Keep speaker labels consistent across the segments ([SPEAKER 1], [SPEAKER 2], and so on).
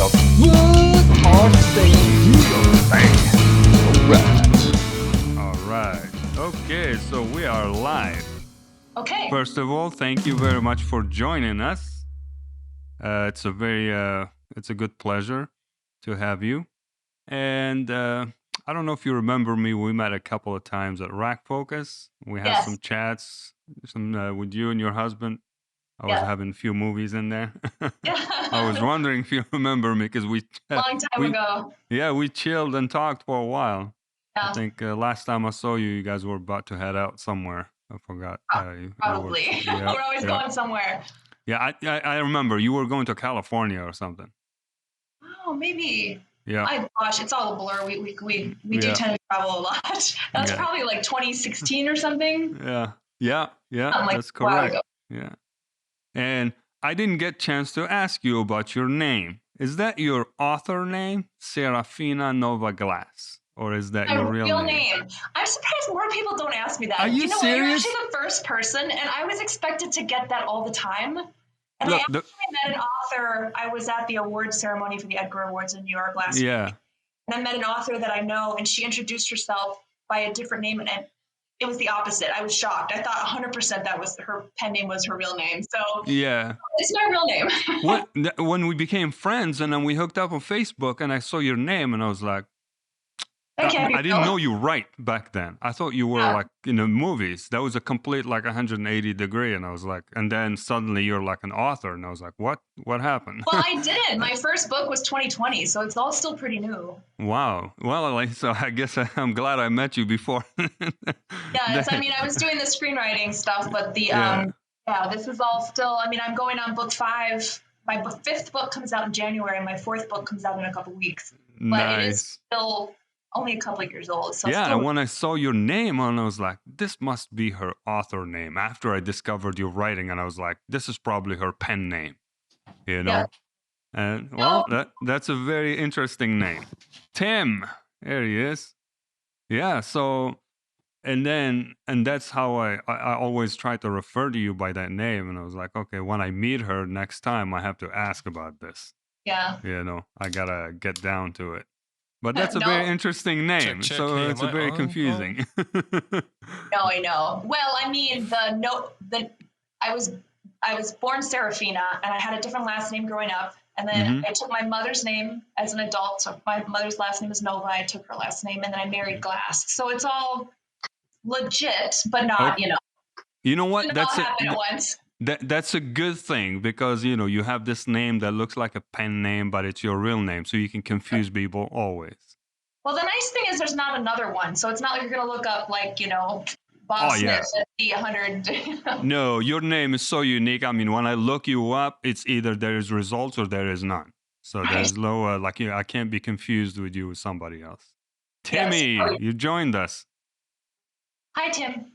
[SPEAKER 1] of What Are Saying Here? Alright. Okay, so we are live.
[SPEAKER 2] Okay.
[SPEAKER 1] First of all, thank you very much for joining us. It's a good pleasure to have you. And I don't know if you remember me. We met a couple of times at Rack Focus. We had some chats, with you and your husband. I was having a few movies in there. I was wondering if you remember me because
[SPEAKER 2] long time ago.
[SPEAKER 1] Yeah, we chilled and talked for a while.
[SPEAKER 2] Yeah.
[SPEAKER 1] I think last time I saw you, you guys were about to head out somewhere. I forgot.
[SPEAKER 2] Probably. We're always going somewhere.
[SPEAKER 1] Yeah, I remember you were going to California or something.
[SPEAKER 2] Oh, maybe.
[SPEAKER 1] Yeah.
[SPEAKER 2] Gosh, it's all a blur. We do tend to travel a lot. That's probably like 2016 or something.
[SPEAKER 1] Yeah. That's correct. Yeah. And I didn't get a chance to ask you about your name. Is that your author name, Seraphina Nova Glass? Or is that your real name?
[SPEAKER 2] I'm surprised more people don't ask me that.
[SPEAKER 1] Are you serious?
[SPEAKER 2] You're actually the first person, and I was expected to get that all the time. And I actually met an author. I was at the awards ceremony for the Edgar Awards in New York last week. And I met an author that I know, and she introduced herself by a different name, and it was the opposite. I was shocked. I thought 100% that was her pen name was her real name. So it's my real name.
[SPEAKER 1] When we became friends and then we hooked up on Facebook and I saw your name and I was like, I didn't know you write back then. I thought you were like in the movies. That was a complete like 180 degree. And I was like, and then suddenly you're like an author. And I was like, what happened?
[SPEAKER 2] Well, I didn't. My first book was 2020. So it's all still pretty new.
[SPEAKER 1] Wow. Well, so I guess I'm glad I met you before.
[SPEAKER 2] I was doing the screenwriting stuff, but this is all still, I'm going on book 5. My fifth book comes out in January and my fourth book comes out in a couple weeks. But it is still only a couple of years old. So
[SPEAKER 1] when I saw your name and I was like, this must be her author name. After I discovered your writing and I was like, this is probably her pen name, you know? And that's a very interesting name. Tim, there he is. Yeah. So, and that's how I always try to refer to you by that name. And I was like, okay, when I meet her next time, I have to ask about this.
[SPEAKER 2] Yeah.
[SPEAKER 1] I gotta get down to it. But that's a very interesting name, so it's very confusing.
[SPEAKER 2] No, I know. Well, I was born Seraphina, and I had a different last name growing up, and then I took my mother's name as an adult. So my mother's last name is Nova. I took her last name, and then I married Glass. So it's all legit, but not,
[SPEAKER 1] You know what?
[SPEAKER 2] That's happen at once.
[SPEAKER 1] That's a good thing because, you have this name that looks like a pen name, but it's your real name. So you can confuse people always.
[SPEAKER 2] Well, the nice thing is there's not another one. So it's not like you're going to look up Bob Smith at the 100.
[SPEAKER 1] No, your name is so unique. When I look you up, it's either there is results or there is none. So there's no, I can't be confused with you with somebody else. Timmy, you joined us.
[SPEAKER 2] Hi, Tim.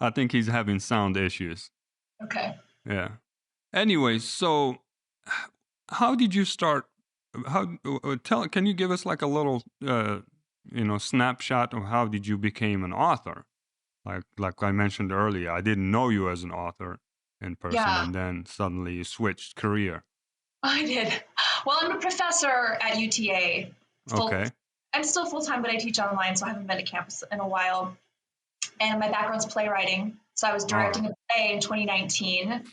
[SPEAKER 1] I think he's having sound issues.
[SPEAKER 2] Okay.
[SPEAKER 1] Yeah. Anyway, so how did you start? Can you give us like a little, snapshot of how did you become an author? Like I mentioned earlier, I didn't know you as an author in person, and then suddenly you switched career.
[SPEAKER 2] I did. Well, I'm a professor at UTA.
[SPEAKER 1] Okay.
[SPEAKER 2] I'm still full-time, but I teach online, so I haven't been to campus in a while. And my background's playwriting. So I was directing a play in 2019.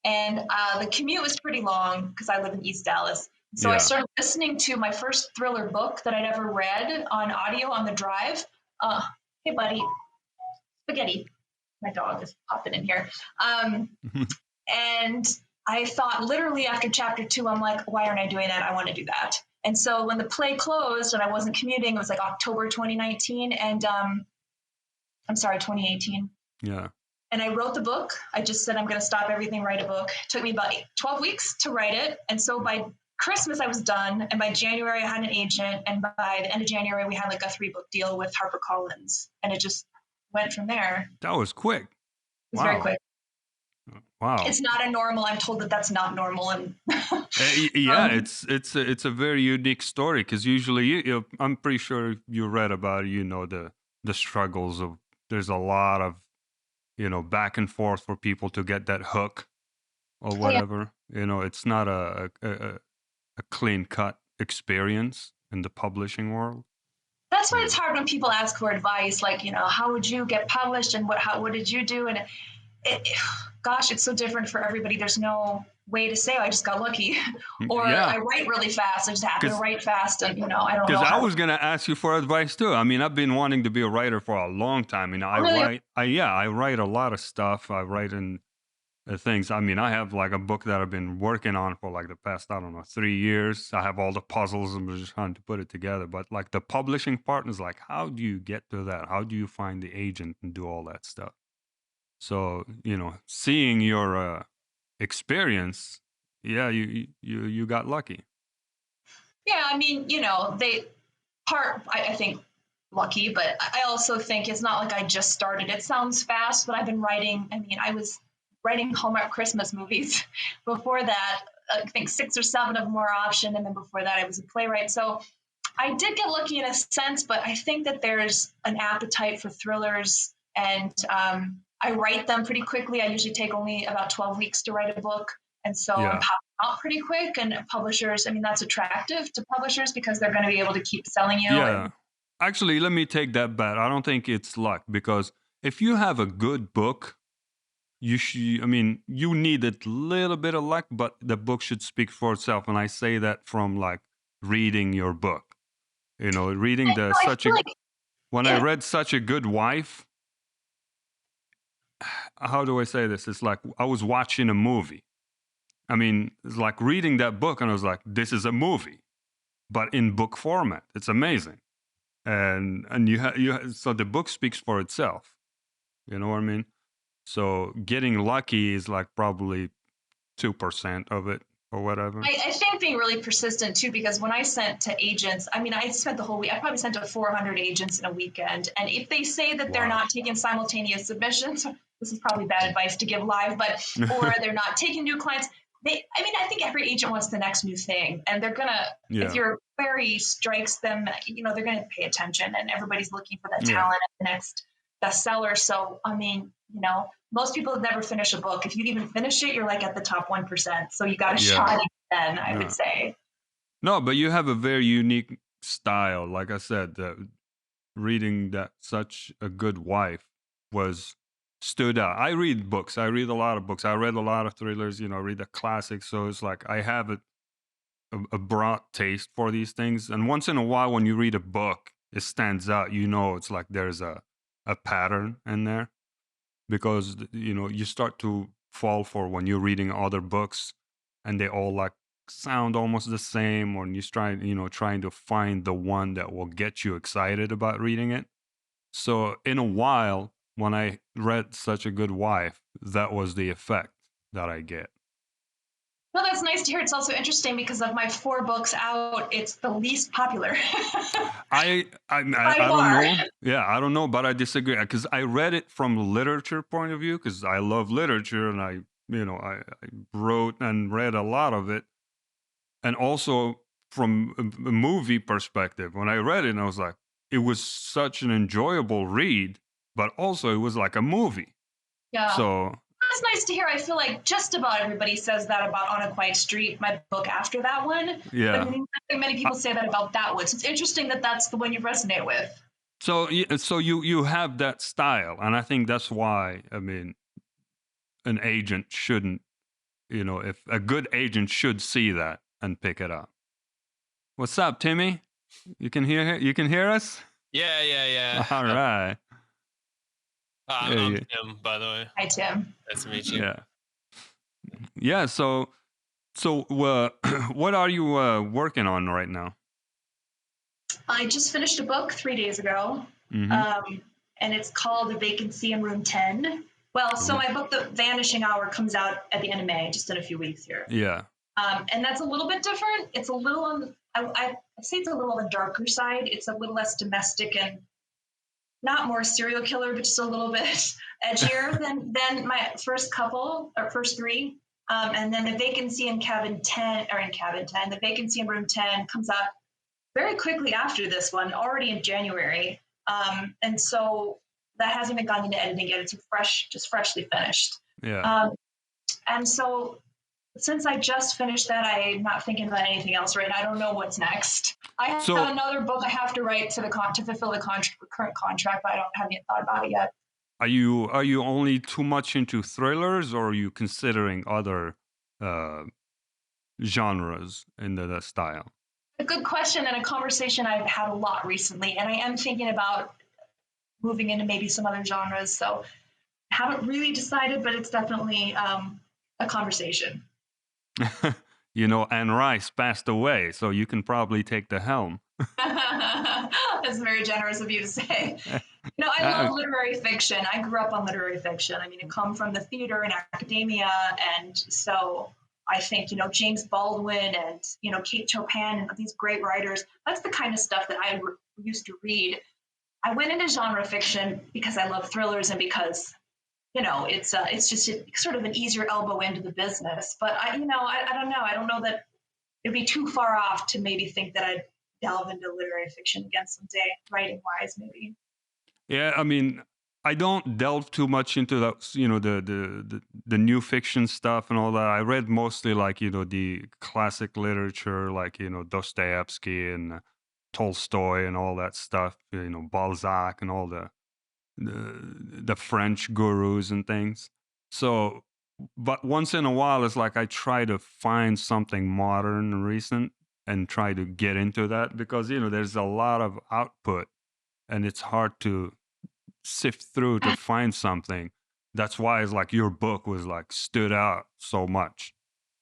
[SPEAKER 2] And the commute was pretty long because I live in East Dallas. So I started listening to my first thriller book that I'd ever read on audio on the drive. Hey, buddy. Spaghetti. My dog is popping in here. And I thought literally after chapter 2, I'm like, why aren't I doing that? I want to do that. And so when the play closed and I wasn't commuting, it was like October 2019. And 2018.
[SPEAKER 1] Yeah.
[SPEAKER 2] And I wrote the book. I just said, I'm going to stop everything, write a book. It took me about 12 weeks to write it. And so by Christmas, I was done. And by January, I had an agent. And by the end of January, we had like a 3-book deal with HarperCollins. And it just went from there.
[SPEAKER 1] That was quick.
[SPEAKER 2] It was very quick.
[SPEAKER 1] Wow.
[SPEAKER 2] It's not a normal. I'm told that that's not normal. And
[SPEAKER 1] it's a very unique story because usually I'm pretty sure you read about, the struggles of, there's a lot of, back and forth for people to get that hook. or
[SPEAKER 2] Oh, yeah.
[SPEAKER 1] whatever. It's not a clean cut experience in the publishing world.
[SPEAKER 2] That's why
[SPEAKER 1] Yeah.
[SPEAKER 2] it's hard when people ask for advice, like, how would you get published and what did you do? And it, gosh, it's so different for everybody. There's no way to say, I just got lucky or
[SPEAKER 1] Yeah.
[SPEAKER 2] I write really fast. I just happen to
[SPEAKER 1] Because
[SPEAKER 2] write fast. And, I don't
[SPEAKER 1] Because
[SPEAKER 2] know
[SPEAKER 1] I
[SPEAKER 2] how.
[SPEAKER 1] was gonna ask you for advice too. I mean, I've been wanting to be a writer for a long time. I
[SPEAKER 2] Oh, really?
[SPEAKER 1] write. I write a lot of stuff. I write in things. I mean, I have like a book that I've been working on for like the past, I don't know, 3 years. I have all the puzzles and we're just trying to put it together. But like the publishing part is like, how do you get to that? How do you find the agent and do all that stuff? So seeing your experience, yeah, you got lucky.
[SPEAKER 2] Yeah. I mean, I think lucky, but I also think it's not like I just started. It sounds fast, but I've been writing. I mean, I was writing Hallmark Christmas movies before that. I think 6 or 7 of them were option, and then before that, I was a playwright. So I did get lucky in a sense, but I think that there's an appetite for thrillers, and I write them pretty quickly. I usually take only about 12 weeks to write a book, and so I'm
[SPEAKER 1] Yeah.
[SPEAKER 2] popping out pretty quick. And publishers, I mean, that's attractive to publishers because they're going to be able to keep selling you.
[SPEAKER 1] Yeah. Actually, let me take that bet. I don't think it's luck because if you have a good book, you need a little bit of luck, but the book should speak for itself. And I say that from like reading your book. Reading
[SPEAKER 2] I feel like,
[SPEAKER 1] when I
[SPEAKER 2] yeah,
[SPEAKER 1] read Such a Good Wife, how do I say this? It's like I was watching a movie. I mean, it's like reading that book and I was like, this is a movie, but in book format. It's amazing. And so the book speaks for itself. You know what I mean? So getting lucky is like probably 2% of it or whatever.
[SPEAKER 2] I think being really persistent too, because when I sent to agents, I mean, I spent the whole week, I probably sent to 400 agents in a weekend. And if they say that they're
[SPEAKER 1] Wow.
[SPEAKER 2] not taking simultaneous submissions, this is probably bad advice to give live, or they're not taking new clients. I think every agent wants the next new thing. And they're going to, if
[SPEAKER 1] Yeah.
[SPEAKER 2] your query strikes them, they're going to pay attention and everybody's looking for that
[SPEAKER 1] Yeah.
[SPEAKER 2] talent at the next bestseller. So, I mean, most people have never finished a book. If you even finish it, you're like at the top 1%. So you got a
[SPEAKER 1] Yeah.
[SPEAKER 2] shot then, I
[SPEAKER 1] Yeah.
[SPEAKER 2] would say.
[SPEAKER 1] No, but you have a very unique style. Like I said, reading that Such a Good Wife stood out. I read books. I read a lot of books. I read a lot of thrillers, read the classics. So it's like I have a broad taste for these things. And once in a while, when you read a book, it stands out. It's like there's a pattern in there because, you start to fall for when you're reading other books and they all like sound almost the same, or you trying to find the one that will get you excited about reading it. So in a while, when I read Such a Good Wife, that was the effect that I get.
[SPEAKER 2] Well, that's nice to hear. It's also interesting because of my 4 books out, it's the least popular.
[SPEAKER 1] I don't know. Yeah, I don't know, but I disagree because I read it from a literature point of view because I love literature and I wrote and read a lot of it, and also from a movie perspective. When I read it, and I was like, it was such an enjoyable read, but also it was like a movie.
[SPEAKER 2] Yeah.
[SPEAKER 1] So
[SPEAKER 2] that's nice to hear. I feel like just about everybody says that about On a Quiet Street, my book after that one.
[SPEAKER 1] yeah.
[SPEAKER 2] But many people say that about that one. So it's interesting that that's the one you resonate with.
[SPEAKER 1] So you have that style, and I think that's why an agent shouldn't, if a good agent should see that and pick it up. What's up, Timmy? You can hear us?
[SPEAKER 3] Yeah.
[SPEAKER 1] All right.
[SPEAKER 3] I'm Tim, by the way.
[SPEAKER 2] Hi, Tim.
[SPEAKER 3] Nice to meet you.
[SPEAKER 1] Yeah. So what are you working on right now?
[SPEAKER 2] I just finished a book 3 days ago, and it's called A Vacancy in Room 10. Well, so my book, The Vanishing Hour, comes out at the end of May, just in a few weeks here.
[SPEAKER 1] Yeah.
[SPEAKER 2] And that's a little bit different. It's a little on, I say it's a little on the darker side. It's a little less domestic and not more serial killer, but just a little bit edgier than my first 3. And then The Vacancy in Cabin 10, The Vacancy in Room 10 comes out very quickly after this one, already in January. And so that hasn't been gone into editing yet. It's just freshly finished.
[SPEAKER 1] Yeah.
[SPEAKER 2] And so since I just finished that, I'm not thinking about anything else right now. I don't know what's next. I have
[SPEAKER 1] So
[SPEAKER 2] another book I have to write to fulfill the current contract, but I haven't thought about it yet.
[SPEAKER 1] are you only too much into thrillers, or are you considering other uh, genres in the style?
[SPEAKER 2] A good question and a conversation I've had a lot recently, and I am thinking about moving into maybe some other genres. So I haven't really decided, but it's definitely a conversation.
[SPEAKER 1] You know, Anne Rice passed away, so you can probably take the helm.
[SPEAKER 2] That's very generous of you to say. You know, I love literary fiction. I grew up on literary fiction. I mean, I come from the theater and academia, and so I think, you know, James Baldwin and, you know, Kate Chopin and these great writers, that's the kind of stuff that I used to read. I went into genre fiction because I love thrillers and because, you know, it's just sort of an easier elbow into the business. But I don't know. I don't know that it'd be too far off to maybe think that I'd delve into literary fiction again someday, writing wise, maybe.
[SPEAKER 1] Yeah, I mean, I don't delve too much into that, you know, the new fiction stuff and all that. I read mostly like, you know, the classic literature, like, you know, Dostoevsky and Tolstoy and all that stuff, you know, Balzac and all the French gurus and things. So, but once in a while, it's like I try to find something modern and recent and try to get into that, because, you know, there's a lot of output and it's hard to sift through to find something. That's why it's like your book was like stood out so much.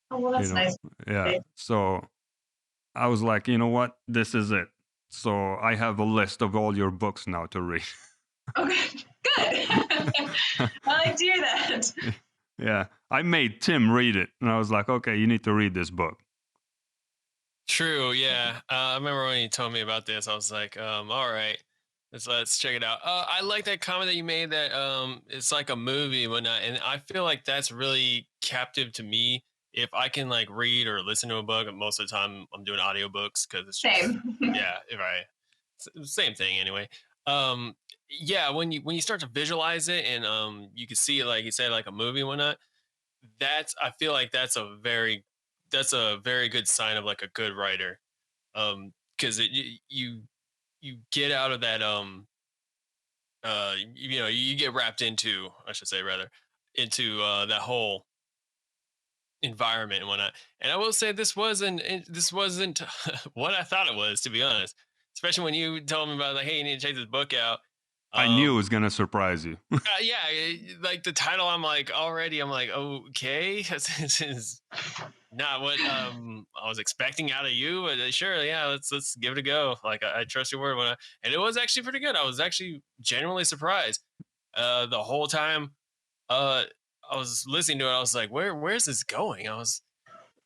[SPEAKER 2] Oh, well, that's nice.
[SPEAKER 1] Yeah. So I was like, you know what? This is it. So I have a list of all your books now to read.
[SPEAKER 2] Okay, good. I like to hear that.
[SPEAKER 1] Yeah. I made Tim read it, and I was like, okay, you need to read this book.
[SPEAKER 3] True. Yeah. I remember when you told me about this, I was like, all right, let's check it out. I like that comment that you made that it's like a movie and whatnot, and I feel like that's really captive to me. If I can like read or listen to a book, and most of the time I'm doing audiobooks because it's just
[SPEAKER 2] Same.
[SPEAKER 3] yeah, right. Same thing anyway. Um, yeah, when you start to visualize it and you can see it like you said, like a movie and whatnot, I feel like that's a very good sign of like a good writer. Because you get out of that you get wrapped into, I should say, rather, into that whole environment and whatnot. And I will say this wasn't what I thought it was, to be honest. Especially when you told me about like, hey, you need to check this book out.
[SPEAKER 1] I knew it
[SPEAKER 3] Um,
[SPEAKER 1] was going to surprise you.
[SPEAKER 3] yeah, like the title, I'm like okay, this is not what I was expecting out of you. But sure, yeah, let's give it a go. Like I trust your word and it was actually pretty good. I was actually genuinely surprised. The whole time I was listening to it, I was like, where's this going? I was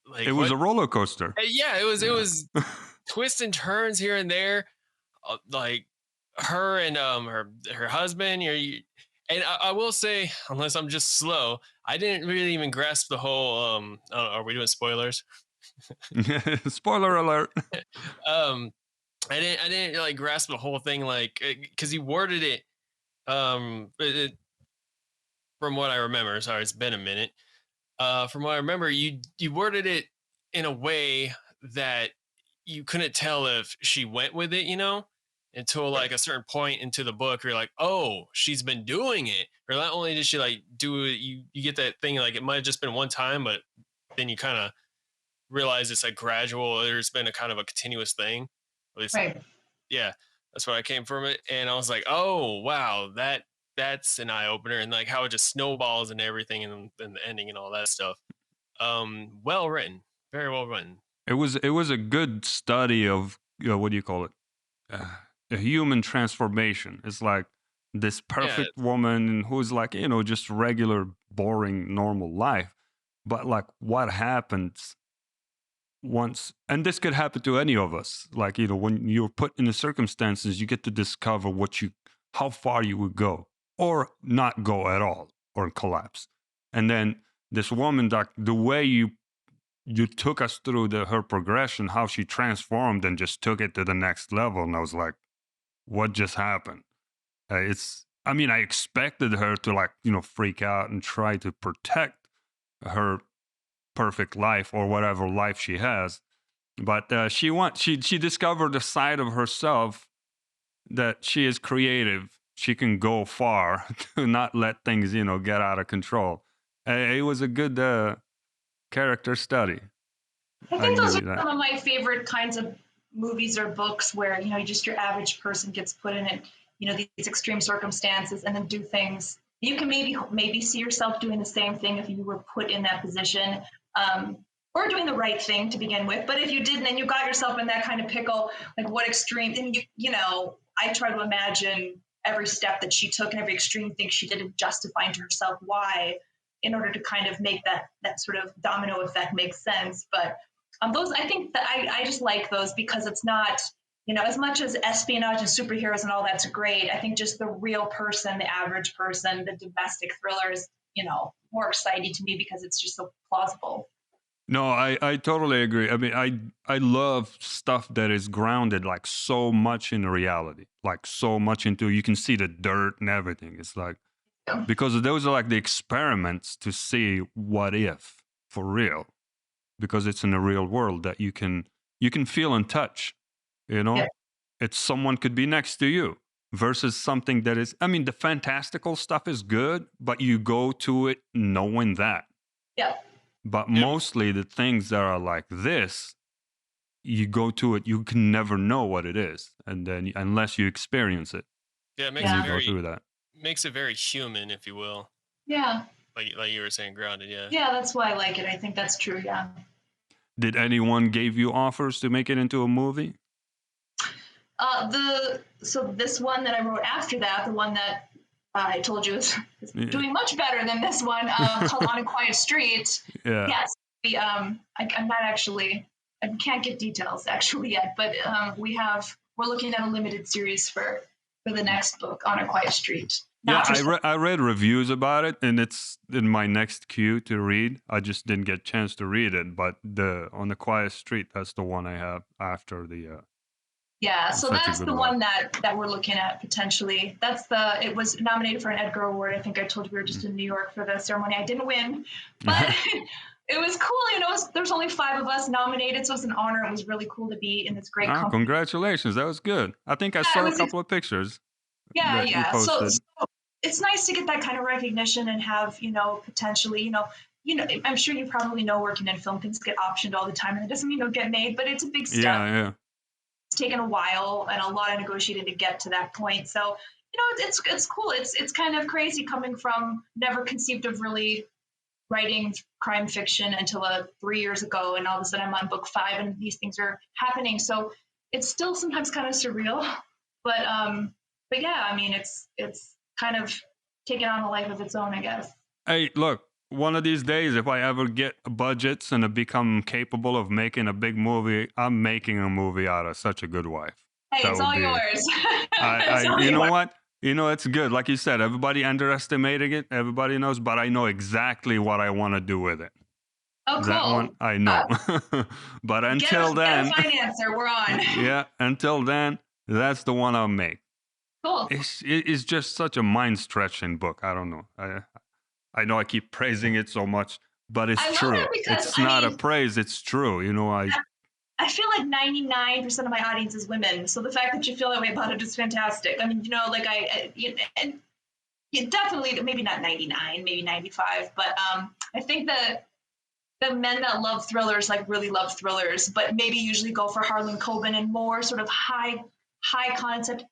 [SPEAKER 1] It
[SPEAKER 3] like,
[SPEAKER 1] was
[SPEAKER 3] what?
[SPEAKER 1] a roller coaster.
[SPEAKER 3] Yeah, it was twists and turns here and there, like her and her husband. And I will say, unless I'm just slow, I didn't really even grasp the whole. Are we doing spoilers?
[SPEAKER 1] Spoiler alert.
[SPEAKER 3] um, I didn't like grasp the whole thing, like because he worded it. From what I remember, sorry, it's been a minute. From what I remember, you worded it in a way that you couldn't tell if she went with it, until like a certain point into the book, you're like, oh, she's been doing it. Or not only did she like do it, you get that thing like it might have just been one time, but then you kind of realize it's like gradual. There's been a kind of a continuous thing. At least,
[SPEAKER 2] Right.
[SPEAKER 3] yeah, that's what I came from it, and I was like, oh wow, that's an eye opener, and like how it just snowballs and everything, and the ending and all that stuff. Well written, very well written.
[SPEAKER 1] It was a good study of, what do you call it? A human transformation. It's like this
[SPEAKER 3] Yeah,
[SPEAKER 1] perfect woman who's like, you know, just regular, boring, normal life. But like what happens once, and this could happen to any of us, like, you know, when you're put in the circumstances, you get to discover how far you would go or not go at all or collapse. And then this woman, like the way you took us through her progression, how she transformed and just took it to the next level. And I was like, what just happened? I mean, I expected her to, like, you know, freak out and try to protect her perfect life or whatever life she has. But she discovered a side of herself that she is creative. She can go far to not let things, get out of control. It was a good character study.
[SPEAKER 2] I
[SPEAKER 1] I
[SPEAKER 2] think
[SPEAKER 1] can
[SPEAKER 2] those
[SPEAKER 1] give
[SPEAKER 2] are
[SPEAKER 1] you that.
[SPEAKER 2] some of my favorite kinds of movies or books where, just your average person gets put in it, these extreme circumstances and then do things. You can maybe see yourself doing the same thing if you were put in that position, or doing the right thing to begin with. But if you didn't and you got yourself in that kind of pickle, like what extreme, and I try to imagine every step that she took and every extreme thing she did and justifying to herself why, in order to kind of make that sort of domino effect make sense. But those, I think that I just like those because it's not, as much as espionage and superheroes and all that's great. I think just the real person, the average person, the domestic thriller is, more exciting to me because it's just so plausible.
[SPEAKER 1] No, I totally agree. I mean, I love stuff that is grounded like so much in reality, like so much into you can see the dirt and everything. It's like
[SPEAKER 2] Yeah.
[SPEAKER 1] because those are like the experiments to see what if for real, because it's in the real world that you can feel and touch. You know,
[SPEAKER 2] Yeah.
[SPEAKER 1] it's someone could be next to you versus something that is. I mean, the fantastical stuff is good, but you go to it knowing that.
[SPEAKER 2] Yeah.
[SPEAKER 1] But mostly the things that are like this, you go to it, you can never know what it is, and then unless you experience it,
[SPEAKER 3] Yeah, it
[SPEAKER 1] and you go through that.
[SPEAKER 3] makes it very human, if you will.
[SPEAKER 2] Yeah.
[SPEAKER 3] Like you were saying, grounded. Yeah.
[SPEAKER 2] Yeah, that's why I like it. I think that's true. Yeah.
[SPEAKER 1] Did anyone give you offers to make it into a movie?
[SPEAKER 2] So this one that I wrote after that, the one that I told you is doing much better than this one, called On a Quiet Street.
[SPEAKER 1] Yeah.
[SPEAKER 2] Yes, I'm not actually, I can't get details actually yet, but we're looking at a limited series for the next book, On a Quiet Street.
[SPEAKER 1] Yeah, I read reviews about it, and it's in my next queue to read. I just didn't get a chance to read it, but On the Quiet Street, that's the one I have after the.
[SPEAKER 2] Yeah, so that's the
[SPEAKER 1] one.
[SPEAKER 2] one that we're looking at potentially. It was nominated for an Edgar Award. I think I told you we were just in New York for the ceremony. I didn't win, but it was cool. There's only 5 of us nominated, so it's an honor. It was really cool to be in this great company.
[SPEAKER 1] Congratulations, that was good. I think I saw a couple of pictures.
[SPEAKER 2] Yeah,
[SPEAKER 1] that you posted.
[SPEAKER 2] So it's nice to get that kind of recognition and have, potentially, I'm sure you probably know working in film, things get optioned all the time, and it doesn't mean they'll get made, but it's a big step.
[SPEAKER 1] Yeah.
[SPEAKER 2] It's taken a while and a lot of negotiating to get to that point. So, it's cool. It's kind of crazy coming from never conceived of really writing crime fiction until 3 years ago, and all of a sudden I'm on book 5 and these things are happening. So it's still sometimes kind of surreal, but yeah, I mean, it's kind of taken on a life of its own, I guess.
[SPEAKER 1] Hey, look, one of these days, if I ever get budgets and become capable of making a big movie, I'm making a movie out of Such a Good Wife.
[SPEAKER 2] Hey, it's all yours.
[SPEAKER 1] You know what? It's good. Like you said, everybody underestimating it. Everybody knows, but I know exactly what I want to do with it.
[SPEAKER 2] Oh, cool.
[SPEAKER 1] That one, I know. But until then,
[SPEAKER 2] get a financer. We're on.
[SPEAKER 1] Yeah, until then, that's the one I'll make.
[SPEAKER 2] Cool.
[SPEAKER 1] It's just such a mind-stretching book. I don't know. I know I keep praising it so much, but it's true. It's not a praise. It's true.
[SPEAKER 2] I feel like 99% of my audience is women. So the fact that you feel that way about it is fantastic. I mean, and definitely, maybe not 99, maybe 95, but I think that the men that love thrillers, like really love thrillers, but maybe usually go for Harlan Coben and more sort of high concept,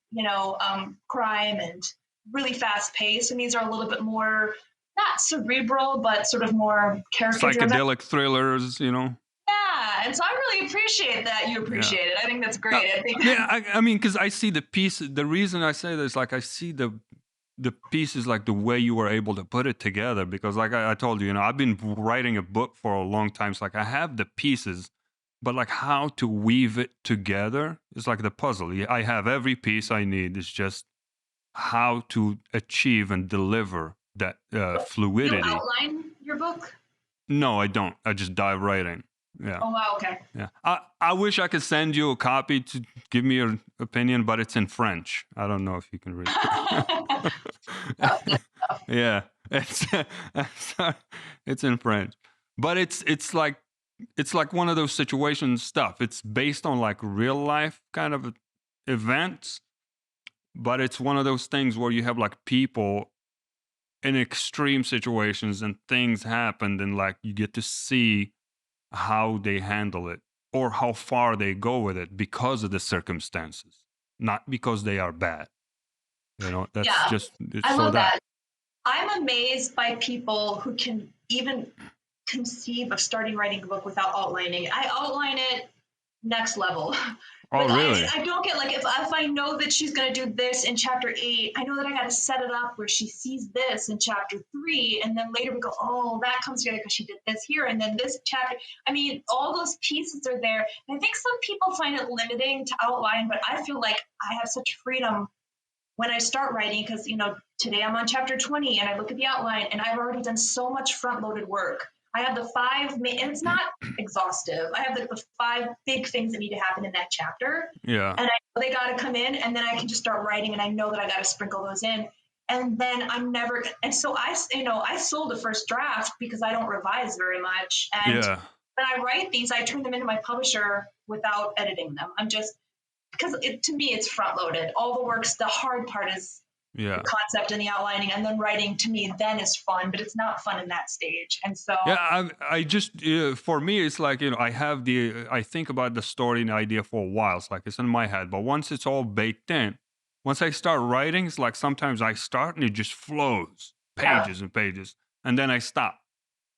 [SPEAKER 2] crime and really fast paced. And these are a little bit more, not cerebral, but sort of more character
[SPEAKER 1] psychedelic thrillers,
[SPEAKER 2] Yeah, and so I really appreciate that you appreciate it. I think that's great.
[SPEAKER 1] I mean, because I see the pieces. The reason I say this, like, I see the pieces, like the way you were able to put it together. Because, like I told you, I've been writing a book for a long time. So, like, I have the pieces, but like how to weave it together is like the puzzle. I have every piece I need. It's just how to achieve and deliver that fluidity.
[SPEAKER 2] You outline your book?
[SPEAKER 1] No, I don't. I just dive right in. Yeah.
[SPEAKER 2] Oh, wow. Okay.
[SPEAKER 1] Yeah. I wish I could send you a copy to give me your opinion, but it's in French. I don't know if you can read it. Yeah. It's in French. But it's like one of those situation stuff. It's based on like real life kind of events, but it's one of those things where you have like people in extreme situations and things happen, and like you get to see how they handle it or how far they go with it because of the circumstances, not because they are bad. That's just it's
[SPEAKER 2] I
[SPEAKER 1] so
[SPEAKER 2] love that. I'm amazed by people who can even conceive of starting writing a book without outlining it. I outline it next level.
[SPEAKER 1] Oh, really?
[SPEAKER 2] I don't get like if I know that she's going to do this in chapter 8, I know that I got to set it up where she sees this in chapter 3, and then later we go, oh, that comes together because she did this here, and then this chapter. I mean, all those pieces are there. And I think some people find it limiting to outline, but I feel like I have such freedom when I start writing because today I'm on chapter 20 and I look at the outline and I've already done so much front-loaded work. I have the 5 and it's not exhaustive. I have the 5 big things that need to happen in that chapter.
[SPEAKER 1] Yeah.
[SPEAKER 2] And I know they got to come in, and then I can just start writing, and I know that I got to sprinkle those in. And then I'm never, and so I sold the first draft because I don't revise very much. And
[SPEAKER 1] Yeah.
[SPEAKER 2] when I write these, I turn them into my publisher without editing them. I'm just, because to me, it's front loaded. All the work's, the hard part is the concept and the outlining, and then writing to me then is fun, but it's not fun in that stage. And so
[SPEAKER 1] I just for me it's like I think about the story and the idea for a while. It's like it's in my head, but once it's all baked in, once I start writing, it's like sometimes I start and it just flows pages and pages, and then I stop,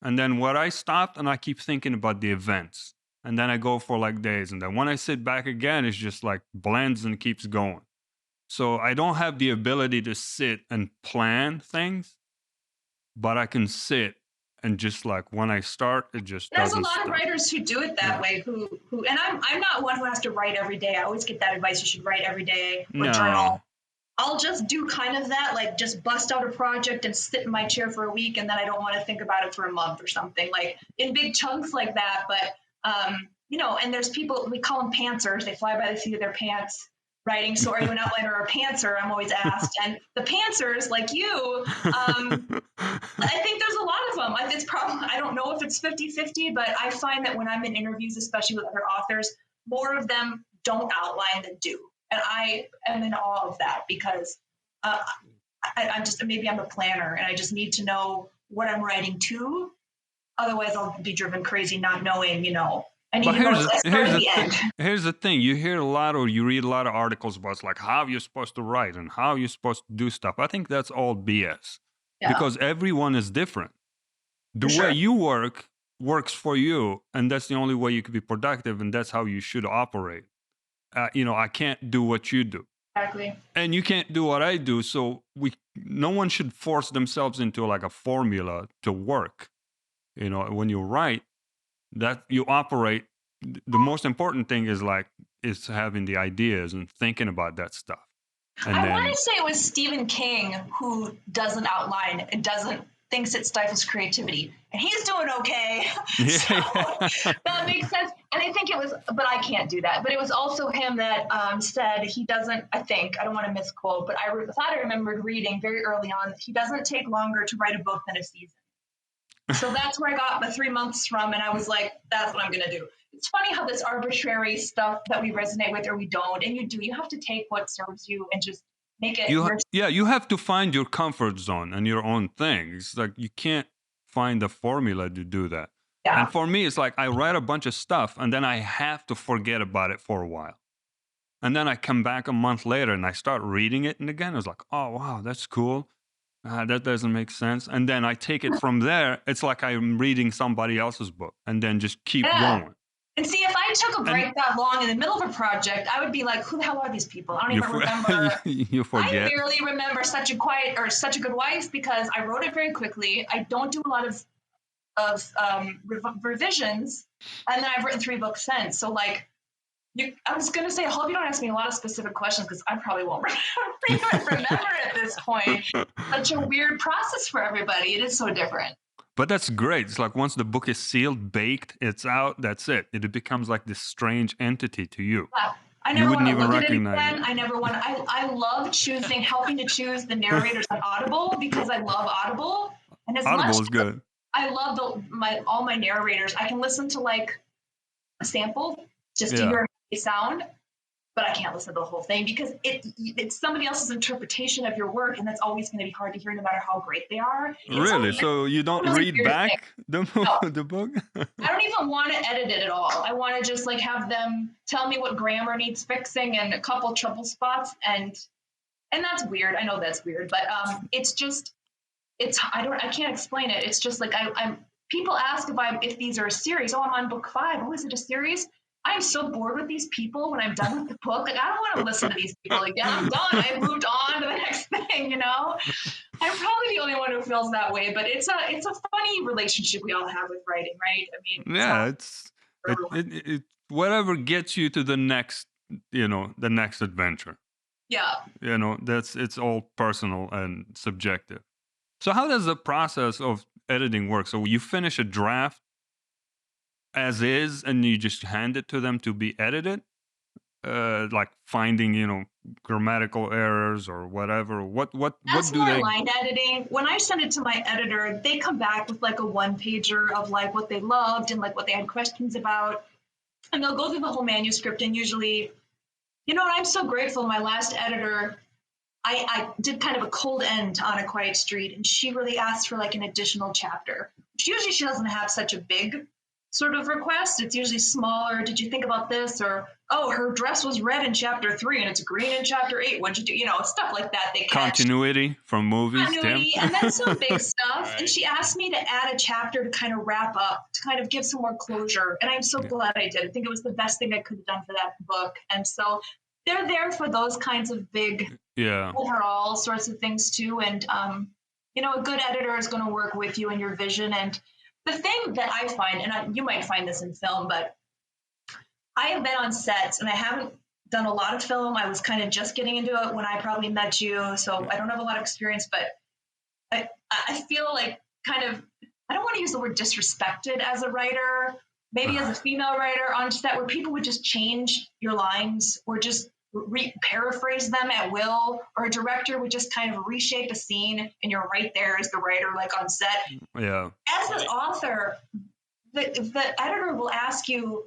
[SPEAKER 1] and then what I stopped and I keep thinking about the events, and then I go for like days, and then when I sit back again, it's just like blends and keeps going. So I don't have the ability to sit and plan things, but I can sit and just like when I start, it just
[SPEAKER 2] there's
[SPEAKER 1] doesn't
[SPEAKER 2] a lot
[SPEAKER 1] stop.
[SPEAKER 2] of writers who do it that way. Who and I'm not one who has to write every day. I always get that advice: you should write every day or journal. I'll just do kind of that, like just bust out a project and sit in my chair for a week, and then I don't want to think about it for a month or something, like in big chunks like that. But and there's people, we call them pantsers. They fly by the seat of their pants writing. So are you an outliner or a pantser? I'm always asked. And the pantsers, like you, I think there's a lot of them. It's probably, I don't know if it's 50-50, but I find that when I'm in interviews, especially with other authors, more of them don't outline than do. And I am in awe of that because I'm just, maybe I'm a planner and I just need to know what I'm writing to. Otherwise, I'll be driven crazy not knowing, I need to know the end.
[SPEAKER 1] Here's the thing. You hear a lot or you read a lot of articles about like how you're supposed to write and how you're supposed to do stuff. I think that's all BS because everyone is different. The way you works for you, and that's the only way you can be productive, and that's how you should operate. I can't do what you do.
[SPEAKER 2] Exactly.
[SPEAKER 1] And you can't do what I do. So no one should force themselves into like a formula to work. When you write, that you operate, the most important thing is having the ideas and thinking about that stuff. And
[SPEAKER 2] I want to say it was Stephen King who doesn't outline and thinks it stifles creativity, and he's doing okay. So that makes sense. And I think it was, but I can't do that. But it was also him that said he doesn't, I don't want to misquote, but I thought I remembered reading very early on that he doesn't take longer to write a book than a season. So that's where I got the 3 months from, and I was like, that's what I'm going to do. It's funny how this arbitrary stuff that we resonate with or we don't, and you have to take what serves you and just make it.
[SPEAKER 1] You have to find your comfort zone and your own thing. It's like you can't find a formula to do that. Yeah. And for me, it's like I write a bunch of stuff, and then I have to forget about it for a while. And then I come back a month later, and I start reading it, and again, I was like, oh, wow, that's cool. That doesn't make sense. And then I take it from there. It's like I'm reading somebody else's book and then just keep going.
[SPEAKER 2] And see, if I took a break that long in the middle of a project, I would be like, who the hell are these people? I don't even remember.
[SPEAKER 1] You forget.
[SPEAKER 2] I barely remember Such a Good Wife because I wrote it very quickly. I don't do a lot of revisions. And then I've written 3 books since. So like, I was going to say, I hope you don't ask me a lot of specific questions because I probably won't remember at this point. Such a weird process for everybody. It is so different.
[SPEAKER 1] But that's great. It's like once the book is sealed, baked, it's out, that's it. It becomes like this strange entity to you.
[SPEAKER 2] Yeah. I never want to look at it again. I never want to. I love helping to choose the narrators on Audible because I love Audible. And
[SPEAKER 1] Audible is good.
[SPEAKER 2] I love all my narrators. I can listen to like a sample just to hear how they sound, but I can't listen to the whole thing because it's somebody else's interpretation of your work, and that's always going to be hard to hear, no matter how great they are.
[SPEAKER 1] Really? So you don't
[SPEAKER 2] really
[SPEAKER 1] read back the book?
[SPEAKER 2] I don't even want to edit it at all. I want to just like have them tell me what grammar needs fixing and a couple trouble spots, and that's weird. I know that's weird, but it's just I can't explain it. It's just like I'm. People ask if these are a series. Oh, I'm on book 5. Oh, is it a series? I'm so bored with these people when I'm done with the book. Like, I don't want to listen to these people again. I'm done. I've moved on to the next thing, you know? I'm probably the only one who feels that way, but it's a funny relationship we all have with writing, right? I mean,
[SPEAKER 1] yeah, it whatever gets you to the next, the next adventure.
[SPEAKER 2] Yeah.
[SPEAKER 1] It's all personal and subjective. So how does the process of editing work? So you finish a draft as is and you just hand it to them to be edited? Like finding, grammatical errors or whatever. What
[SPEAKER 2] That's
[SPEAKER 1] do
[SPEAKER 2] more
[SPEAKER 1] they
[SPEAKER 2] line editing. When I send it to my editor, they come back with like a 1-pager of like what they loved and like what they had questions about. And they'll go through the whole manuscript, and usually, I'm so grateful. My last editor, I did kind of a cold end on A Quiet Street, and she really asked for like an additional chapter. Usually she doesn't have such a big sort of request. It's usually smaller. Did you think about this? Or, oh, her dress was red in chapter 3 and it's green in chapter 8. What'd you do? Stuff like that. They catch.
[SPEAKER 1] Continuity from movies.
[SPEAKER 2] Continuity, and then some big stuff. And she asked me to add a chapter to kind of wrap up, to kind of give some more closure. And I'm so glad I did. I think it was the best thing I could have done for that book. And so they're there for those kinds of big overall sorts of things too. And a good editor is going to work with you in your vision. And the thing that I find, and you might find this in film, but I have been on sets and I haven't done a lot of film. I was kind of just getting into it when I probably met you, so I don't have a lot of experience, but I feel like kind of, I don't want to use the word disrespected as a writer, maybe as a female writer on set, where people would just change your lines or just paraphrase them at will, or a director would just kind of reshape a scene and you're right there as the writer, like on set.
[SPEAKER 1] Yeah.
[SPEAKER 2] As an author, the editor will ask you,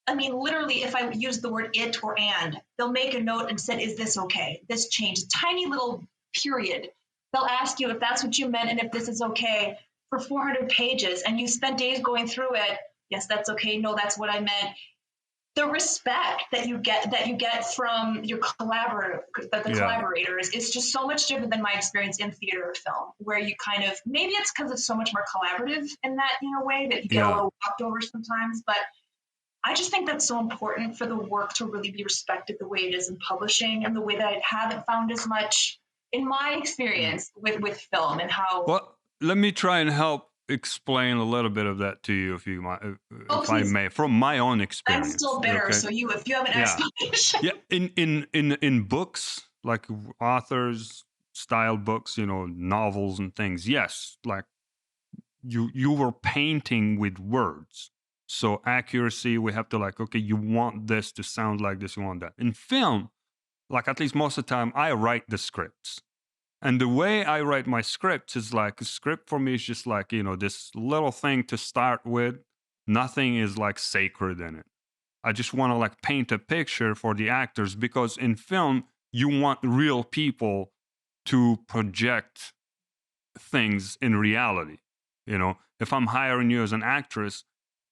[SPEAKER 2] I mean, literally, if I use the word it or and, they'll make a note and said, is this okay? This change, a tiny little period. They'll ask you if that's what you meant and if this is okay for 400 pages, and you spent days going through it. Yes, that's okay. No, that's what I meant. The respect that you get from your collaborators is just so much different than my experience in theater or film, where you kind of, maybe it's because it's so much more collaborative in that way that you get a little walked over sometimes, but I just think that's so important for the work to really be respected the way it is in publishing, and the way that I haven't found as much in my experience with film and how.
[SPEAKER 1] Well, let me try and help explain a little bit of that to you, if you might, if I may, from my own experience.
[SPEAKER 2] I'm still bitter, so if you have an explanation.
[SPEAKER 1] Yeah, in books, like authors style books, novels and things. Yes, like you were painting with words. So accuracy, we have to okay, you want this to sound like this, you want that. In film, like at least most of the time, I write the scripts. And the way I write my scripts is like, a script for me is just like, this little thing to start with. Nothing is like sacred in it. I just want to paint a picture for the actors, because in film, you want real people to project things in reality. If I'm hiring you as an actress,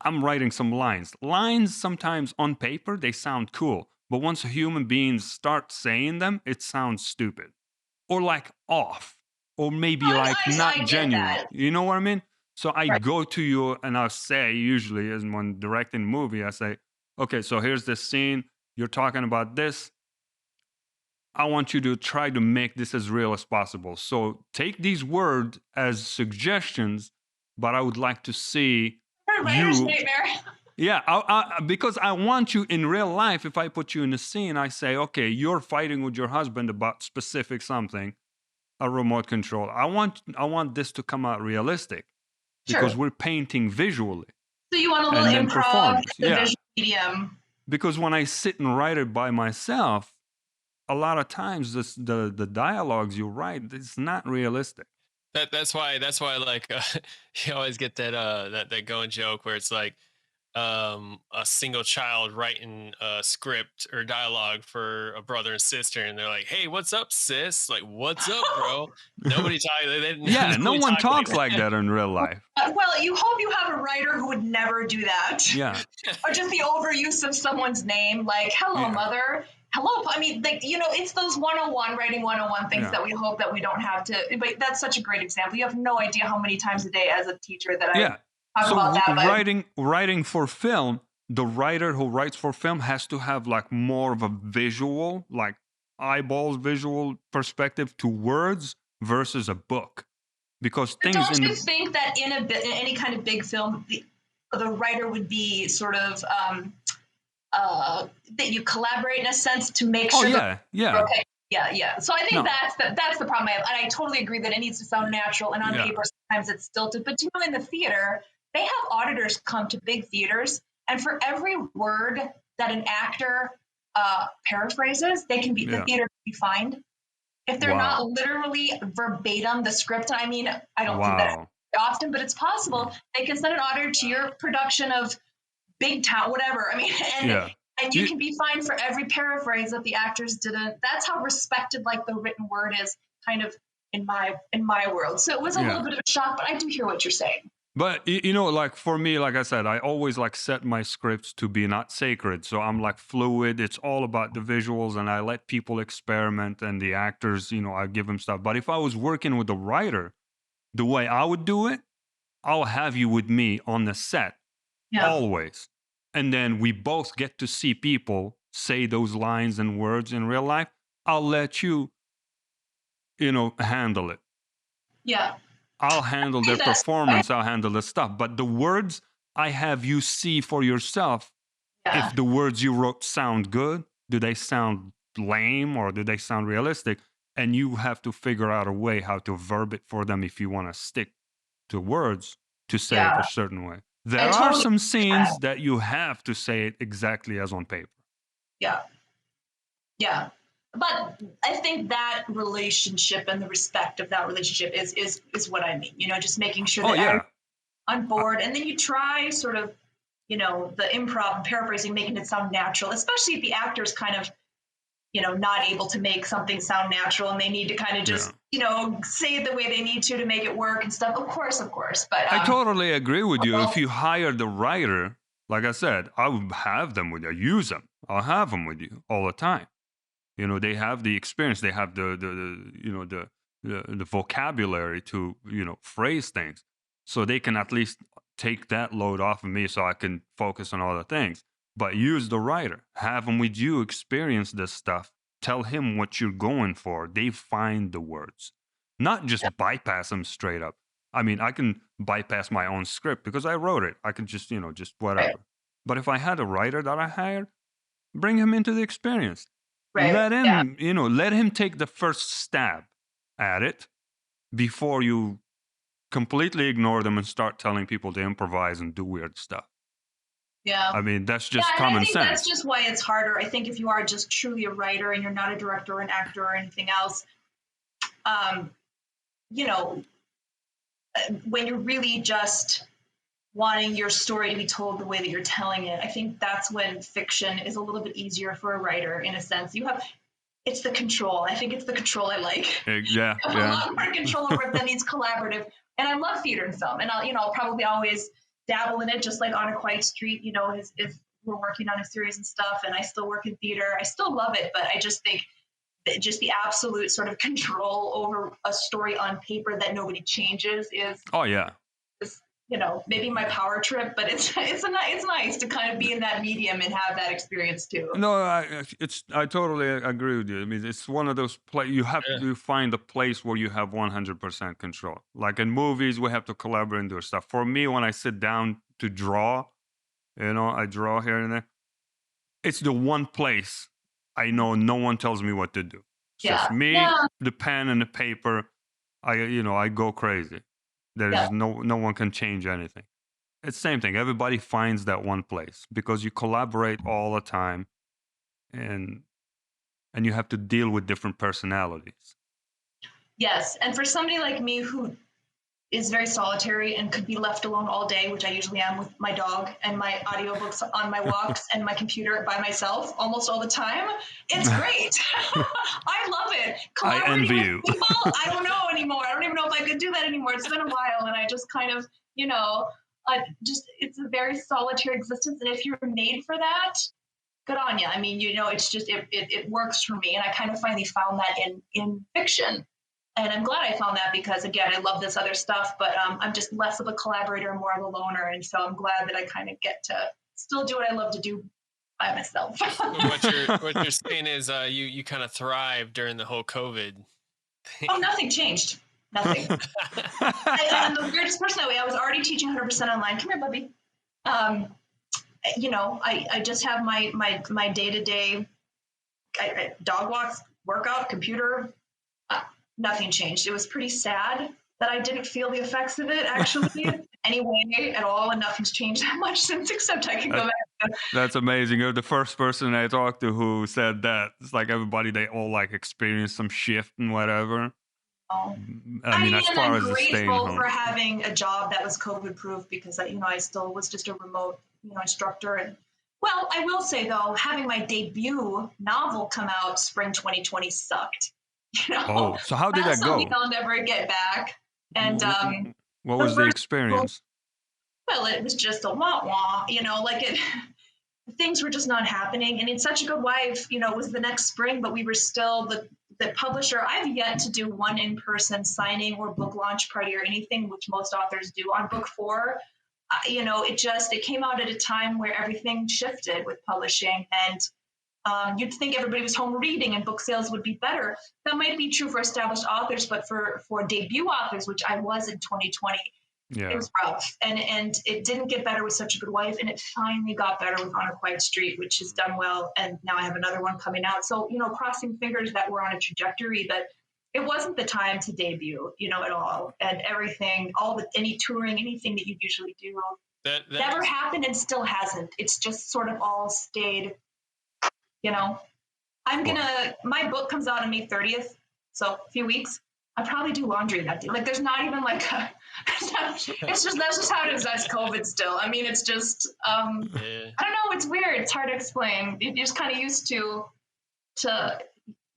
[SPEAKER 1] I'm writing some lines. Lines sometimes on paper, they sound cool. But once human beings start saying them, it sounds stupid. Or off. Or maybe not genuine. That. You know what I mean? So I go to you and I'll say, usually as when directing a movie, I say, okay, so here's this scene. You're talking about this. I want you to try to make this as real as possible. So take these words as suggestions, but I would like to see
[SPEAKER 2] writer's nightmare.
[SPEAKER 1] Yeah, because I want you in real life. If I put you in a scene, I say, okay, you're fighting with your husband about specific something, a remote control. I want this to come out realistic, because we're painting visually.
[SPEAKER 2] So you want a little improv, the visual medium.
[SPEAKER 1] Because when I sit and write it by myself, a lot of times the dialogues you write, it's not realistic.
[SPEAKER 3] That's why like you always get that going joke where it's like a single child writing a script or dialogue for a brother and sister, and they're like, "Hey, what's up, sis? Like, what's up, bro?" Nobody talk.
[SPEAKER 1] Yeah, no
[SPEAKER 3] Nobody
[SPEAKER 1] one
[SPEAKER 3] talks like
[SPEAKER 1] talks like
[SPEAKER 3] that.
[SPEAKER 1] that in real life.
[SPEAKER 2] Well, you hope you have a writer who would never do that.
[SPEAKER 1] Yeah.
[SPEAKER 2] Or just the overuse of someone's name, like "Hello,
[SPEAKER 1] Yeah.
[SPEAKER 2] mother." Hello. I mean, like, it's those 101 writing 101 things
[SPEAKER 1] Yeah.
[SPEAKER 2] that we hope that we don't have to. But that's such a great example. You have no idea how many times a day as a teacher that
[SPEAKER 1] Yeah.
[SPEAKER 2] I talk about that. But
[SPEAKER 1] writing for film, the writer who writes for film has to have like more of a visual, like eyeballs visual perspective to words versus a book. Because
[SPEAKER 2] But
[SPEAKER 1] things
[SPEAKER 2] don't
[SPEAKER 1] in
[SPEAKER 2] you
[SPEAKER 1] the
[SPEAKER 2] think that in any kind of big film, the writer would be sort of that you collaborate in a sense to make
[SPEAKER 1] Oh
[SPEAKER 2] sure that
[SPEAKER 1] yeah.
[SPEAKER 2] okay, yeah. So I think
[SPEAKER 1] No.
[SPEAKER 2] that's the problem I have, and I totally agree that it needs to sound natural, and on
[SPEAKER 1] Yeah.
[SPEAKER 2] paper sometimes it's stilted. But in the theater, they have auditors come to big theaters, and for every word that an actor paraphrases, the
[SPEAKER 1] Yeah.
[SPEAKER 2] theater can be fined if they're
[SPEAKER 1] Wow.
[SPEAKER 2] not literally verbatim the script. I mean, I don't think that
[SPEAKER 1] Wow.
[SPEAKER 2] often, but it's possible. They can send an auditor to your production of Big Town, whatever. I mean,
[SPEAKER 1] Yeah.
[SPEAKER 2] and you can be fined for every paraphrase that the actors didn't. That's how respected like the written word is, kind of in my world. So it was a
[SPEAKER 1] Yeah.
[SPEAKER 2] little bit of a shock, but I do hear what you're saying.
[SPEAKER 1] But like for me, like I said, I always like set my scripts to be not sacred. So I'm like fluid. It's all about the visuals, and I let people experiment, and the actors, I give them stuff. But if I was working with a writer, the way I would do it, I'll have you with me on the set
[SPEAKER 2] Yeah,
[SPEAKER 1] always. And then we both get to see people say those lines and words in real life. I'll let you, handle it.
[SPEAKER 2] yeah.
[SPEAKER 1] I'll handle
[SPEAKER 2] I
[SPEAKER 1] their
[SPEAKER 2] think that's right.
[SPEAKER 1] performance, I'll handle the stuff. But the words, I have you see for yourself
[SPEAKER 2] Yeah,
[SPEAKER 1] if the words you wrote sound good, do they sound lame or do they sound realistic? And you have to figure out a way how to verb it for them if you want to stick to words to say it
[SPEAKER 2] yeah.
[SPEAKER 1] a certain way.
[SPEAKER 2] I
[SPEAKER 1] There are
[SPEAKER 2] totally
[SPEAKER 1] some
[SPEAKER 2] yeah,
[SPEAKER 1] scenes that you have to say it exactly as on paper.
[SPEAKER 2] yeah, yeah. But I think that relationship and the respect of that relationship is what I mean. Just making sure
[SPEAKER 1] Oh,
[SPEAKER 2] that
[SPEAKER 1] yeah.
[SPEAKER 2] on board, and then you try sort of the improv and paraphrasing, making it sound natural, especially if the actor's kind of not able to make something sound natural and they need to kind of
[SPEAKER 1] Yeah.
[SPEAKER 2] just say it the way they need to make it work and stuff. Of course, but
[SPEAKER 1] I totally agree with you. If you hire the writer, like I said, I would have them with you, use them. I'll have them with you all the time. They have the experience, they have the vocabulary to phrase things, so they can at least take that load off of me, so I can focus on other things. But use the writer, have him with you, experience this stuff, tell him what you're going for. They find the words, not just bypass them straight up. I mean, I can bypass my own script because I wrote it. I can just
[SPEAKER 2] right,
[SPEAKER 1] whatever. But if I had a writer that I hired, bring him into the experience.
[SPEAKER 2] right, yeah,
[SPEAKER 1] Let him take the first stab at it before you completely ignore them and start telling people to improvise and do weird stuff.
[SPEAKER 2] yeah.
[SPEAKER 1] I mean, that's
[SPEAKER 2] Yeah,
[SPEAKER 1] just
[SPEAKER 2] and I
[SPEAKER 1] common
[SPEAKER 2] think that's
[SPEAKER 1] sense.
[SPEAKER 2] just why it's harder. I think if you are just truly a writer and you're not a director or an actor or anything else, um, you know, when you're really just wanting your story to be told the way that you're telling it, I think that's when fiction is a little bit easier for a writer in a sense. It's the control. I think it's the control I like.
[SPEAKER 1] Yeah,
[SPEAKER 2] I have a
[SPEAKER 1] yeah.
[SPEAKER 2] lot more control over it that needs collaborative. And I love theater and film. And I'll probably always dabble in it, just like On a Quiet Street, if we're working on a series and stuff, and I still work in theater. I still love it, but I just think that just the absolute sort of control over a story on paper that nobody changes
[SPEAKER 1] Oh, yeah.
[SPEAKER 2] is maybe my power trip, but it's nice to kind of be in that medium and have that experience too.
[SPEAKER 1] No, I totally agree with you. I mean, it's one of those you have
[SPEAKER 3] Yeah.
[SPEAKER 1] to find a place where you have 100% control. Like in movies, we have to collaborate and do stuff. For me, when I sit down to draw, I draw here and there. It's the one place I know no one tells me what to do. It's just
[SPEAKER 2] Yeah,
[SPEAKER 1] me,
[SPEAKER 2] yeah,
[SPEAKER 1] the pen and the paper. I go crazy.
[SPEAKER 2] yeah.
[SPEAKER 1] There's no one can change anything. It's the same thing. Everybody finds that one place because you collaborate all the time, and you have to deal with different personalities.
[SPEAKER 2] Yes, and for somebody like me who is very solitary and could be left alone all day, which I usually am with my dog and my audiobooks on my walks and my computer by myself almost all the time. It's great. I love it.
[SPEAKER 1] I envy
[SPEAKER 2] Collaborating with
[SPEAKER 1] you.
[SPEAKER 2] people, I don't know anymore. I don't even know if I could do that anymore. It's been a while, and I just kind of, it's a very solitary existence. And if you're made for that, good on you. I mean, it's just it works for me, and I kind of finally found that in fiction. And I'm glad I found that because, again, I love this other stuff, but I'm just less of a collaborator and more of a loner. And so I'm glad that I kind of get to still do what I love to do by myself.
[SPEAKER 3] what you're saying is you kind of thrived during the whole COVID thing.
[SPEAKER 2] Oh, nothing changed. Nothing. I'm the weirdest person that way. I was already teaching 100% online. Come here, Bubby. I just have my day-to-day dog walks, workout, computer. Nothing changed. It was pretty sad that I didn't feel the effects of it actually anyway at all, and nothing's changed that much since, except I can go back.
[SPEAKER 1] That's amazing. You're the first person I talked to who said that. It's like everybody, they all like experienced some shift and whatever.
[SPEAKER 2] Oh.
[SPEAKER 1] I mean, as far
[SPEAKER 2] I'm
[SPEAKER 1] as staying
[SPEAKER 2] grateful
[SPEAKER 1] home.
[SPEAKER 2] for having a job that was COVID proof because I still was just a remote instructor. And well, I will say though, having my debut novel come out spring 2020 sucked.
[SPEAKER 1] Oh, so how did
[SPEAKER 2] That's
[SPEAKER 1] that go?
[SPEAKER 2] something I'll never get back. And
[SPEAKER 1] what was the experience?
[SPEAKER 2] Well, it was just a wah-wah, things were just not happening. And it's Such a Good Wife, it was the next spring, but we were still the publisher. I've yet to do one in-person signing or book launch party or anything, which most authors do on book 4. It came out at a time where everything shifted with publishing, and you'd think everybody was home reading and book sales would be better. That might be true for established authors, but for debut authors, which I was in 2020, it was rough. And it didn't get better with Such a Good Wife, and it finally got better with On a Quiet Street, which has done well. And now I have another one coming out. So, crossing fingers that we're on a trajectory, but it wasn't the time to debut, at all. And everything, any touring, anything that you usually do, that never happened and still hasn't. It's just sort of all stayed. My book comes out on May 30th, so a few weeks. I probably do laundry that day. There's not even that's just how it is as COVID still. I mean, it's just, I don't know, it's weird. It's hard to explain. You're just kind of used to,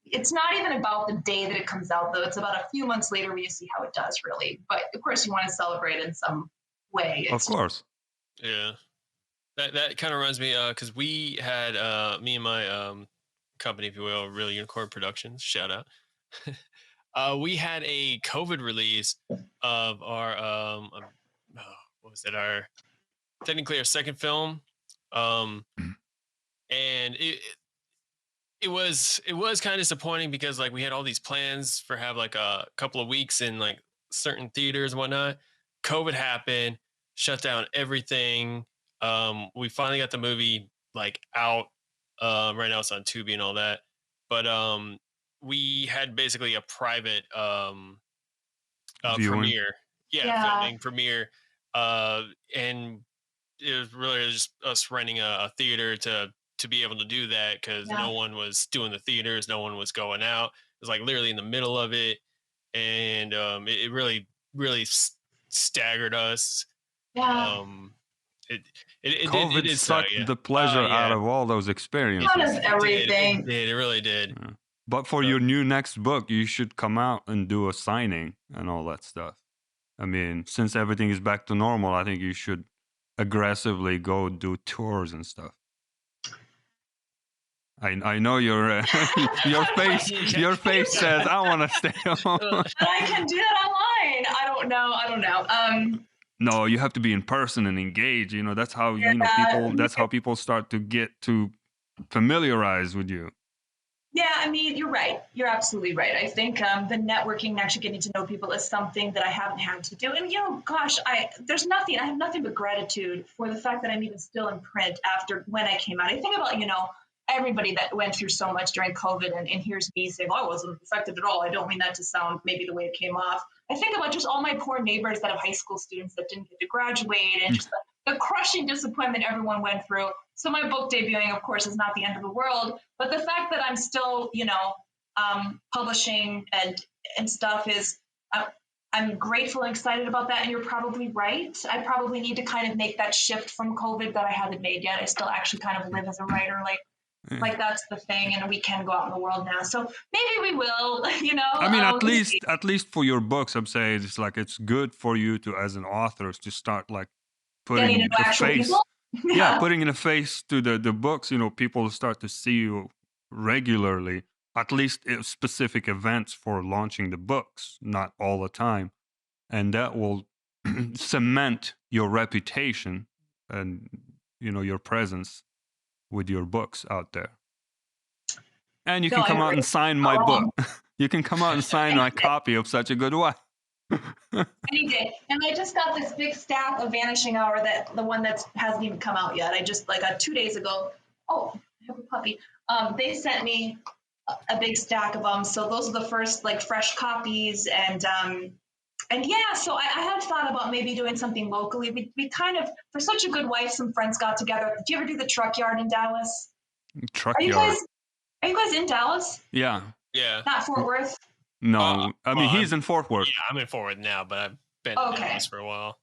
[SPEAKER 2] it's not even about the day that it comes out though. It's about a few months later when you see how it does really. But of course you want to celebrate in some way.
[SPEAKER 1] Of course.
[SPEAKER 3] Yeah. That kind of reminds me, because we had, me and my company, if you will, Real Unicorn Productions, shout out. We had a COVID release of our, what was it? Technically our second film. And it was kind of disappointing because we had all these plans for have a couple of weeks in certain theaters and whatnot. COVID happened, shut down everything. We finally got the movie out. Right now it's on Tubi and all that, but we had basically a private premiere, filming premiere, and it was really just us renting a theater to be able to do that because no one was doing the theaters, no one was going out. It was literally in the middle of it, and it really staggered us.
[SPEAKER 1] COVID sucked the pleasure out of all those experiences.
[SPEAKER 2] Out of everything.
[SPEAKER 3] It really did.
[SPEAKER 1] Yeah. But for your new next book, you should come out and do a signing and all that stuff. I mean, since everything is back to normal, I think you should aggressively go do tours and stuff. I know your your face says I want to stay home.
[SPEAKER 2] But I can do that online. I don't know.
[SPEAKER 1] No, you have to be in person and engage. That's how people. That's how people start to get to familiarize with you.
[SPEAKER 2] Yeah, I mean, you're right. You're absolutely right. I think the networking and actually getting to know people is something that I haven't had to do. And gosh, I have nothing but gratitude for the fact that I'm even still in print after when I came out. I think about everybody that went through so much during COVID, and here's me saying, I wasn't affected at all. I don't mean that to sound maybe the way it came off. I think about just all my poor neighbors that have high school students that didn't get to graduate, and just the crushing disappointment everyone went through. So my book debuting, of course, is not the end of the world, but the fact that I'm still, publishing and stuff is, I'm grateful and excited about that. And you're probably right. I probably need to kind of make that shift from COVID that I haven't made yet. I still actually kind of live as a writer, like that's the thing, and we can go out in the world now. So maybe we will,
[SPEAKER 1] I mean, at least for your books, I'm saying it's like it's good for you to, as an author, to start like
[SPEAKER 2] getting
[SPEAKER 1] putting
[SPEAKER 2] to know
[SPEAKER 1] a
[SPEAKER 2] actual
[SPEAKER 1] face.
[SPEAKER 2] people.
[SPEAKER 1] Yeah, putting in a face to the books. People start to see you regularly. At least at specific events for launching the books, not all the time, and that will cement your reputation and your presence with your books out there. And you
[SPEAKER 2] No,
[SPEAKER 1] can
[SPEAKER 2] I
[SPEAKER 1] come out
[SPEAKER 2] agree.
[SPEAKER 1] and sign my book. You can come out and sign my copy of Such a Good Wife.
[SPEAKER 2] Any day. And I just got this big stack of Vanishing Hour, the one that hasn't even come out yet. I just 2 days ago. Oh, I have a puppy. They sent me a big stack of them. So those are the first fresh copies, and yeah. So I had thought about maybe doing something locally. We kind of, for Such a Good Wife, some friends got together. Did you ever do the Truck Yard in Dallas?
[SPEAKER 1] Truck
[SPEAKER 2] Are you
[SPEAKER 1] Yard.
[SPEAKER 2] guys in Dallas?
[SPEAKER 1] Yeah.
[SPEAKER 3] Yeah.
[SPEAKER 2] Not Fort Worth?
[SPEAKER 1] No, I mean, he's in Fort Worth.
[SPEAKER 3] Yeah, I'm in Fort Worth now, but I've been in Dallas for a while.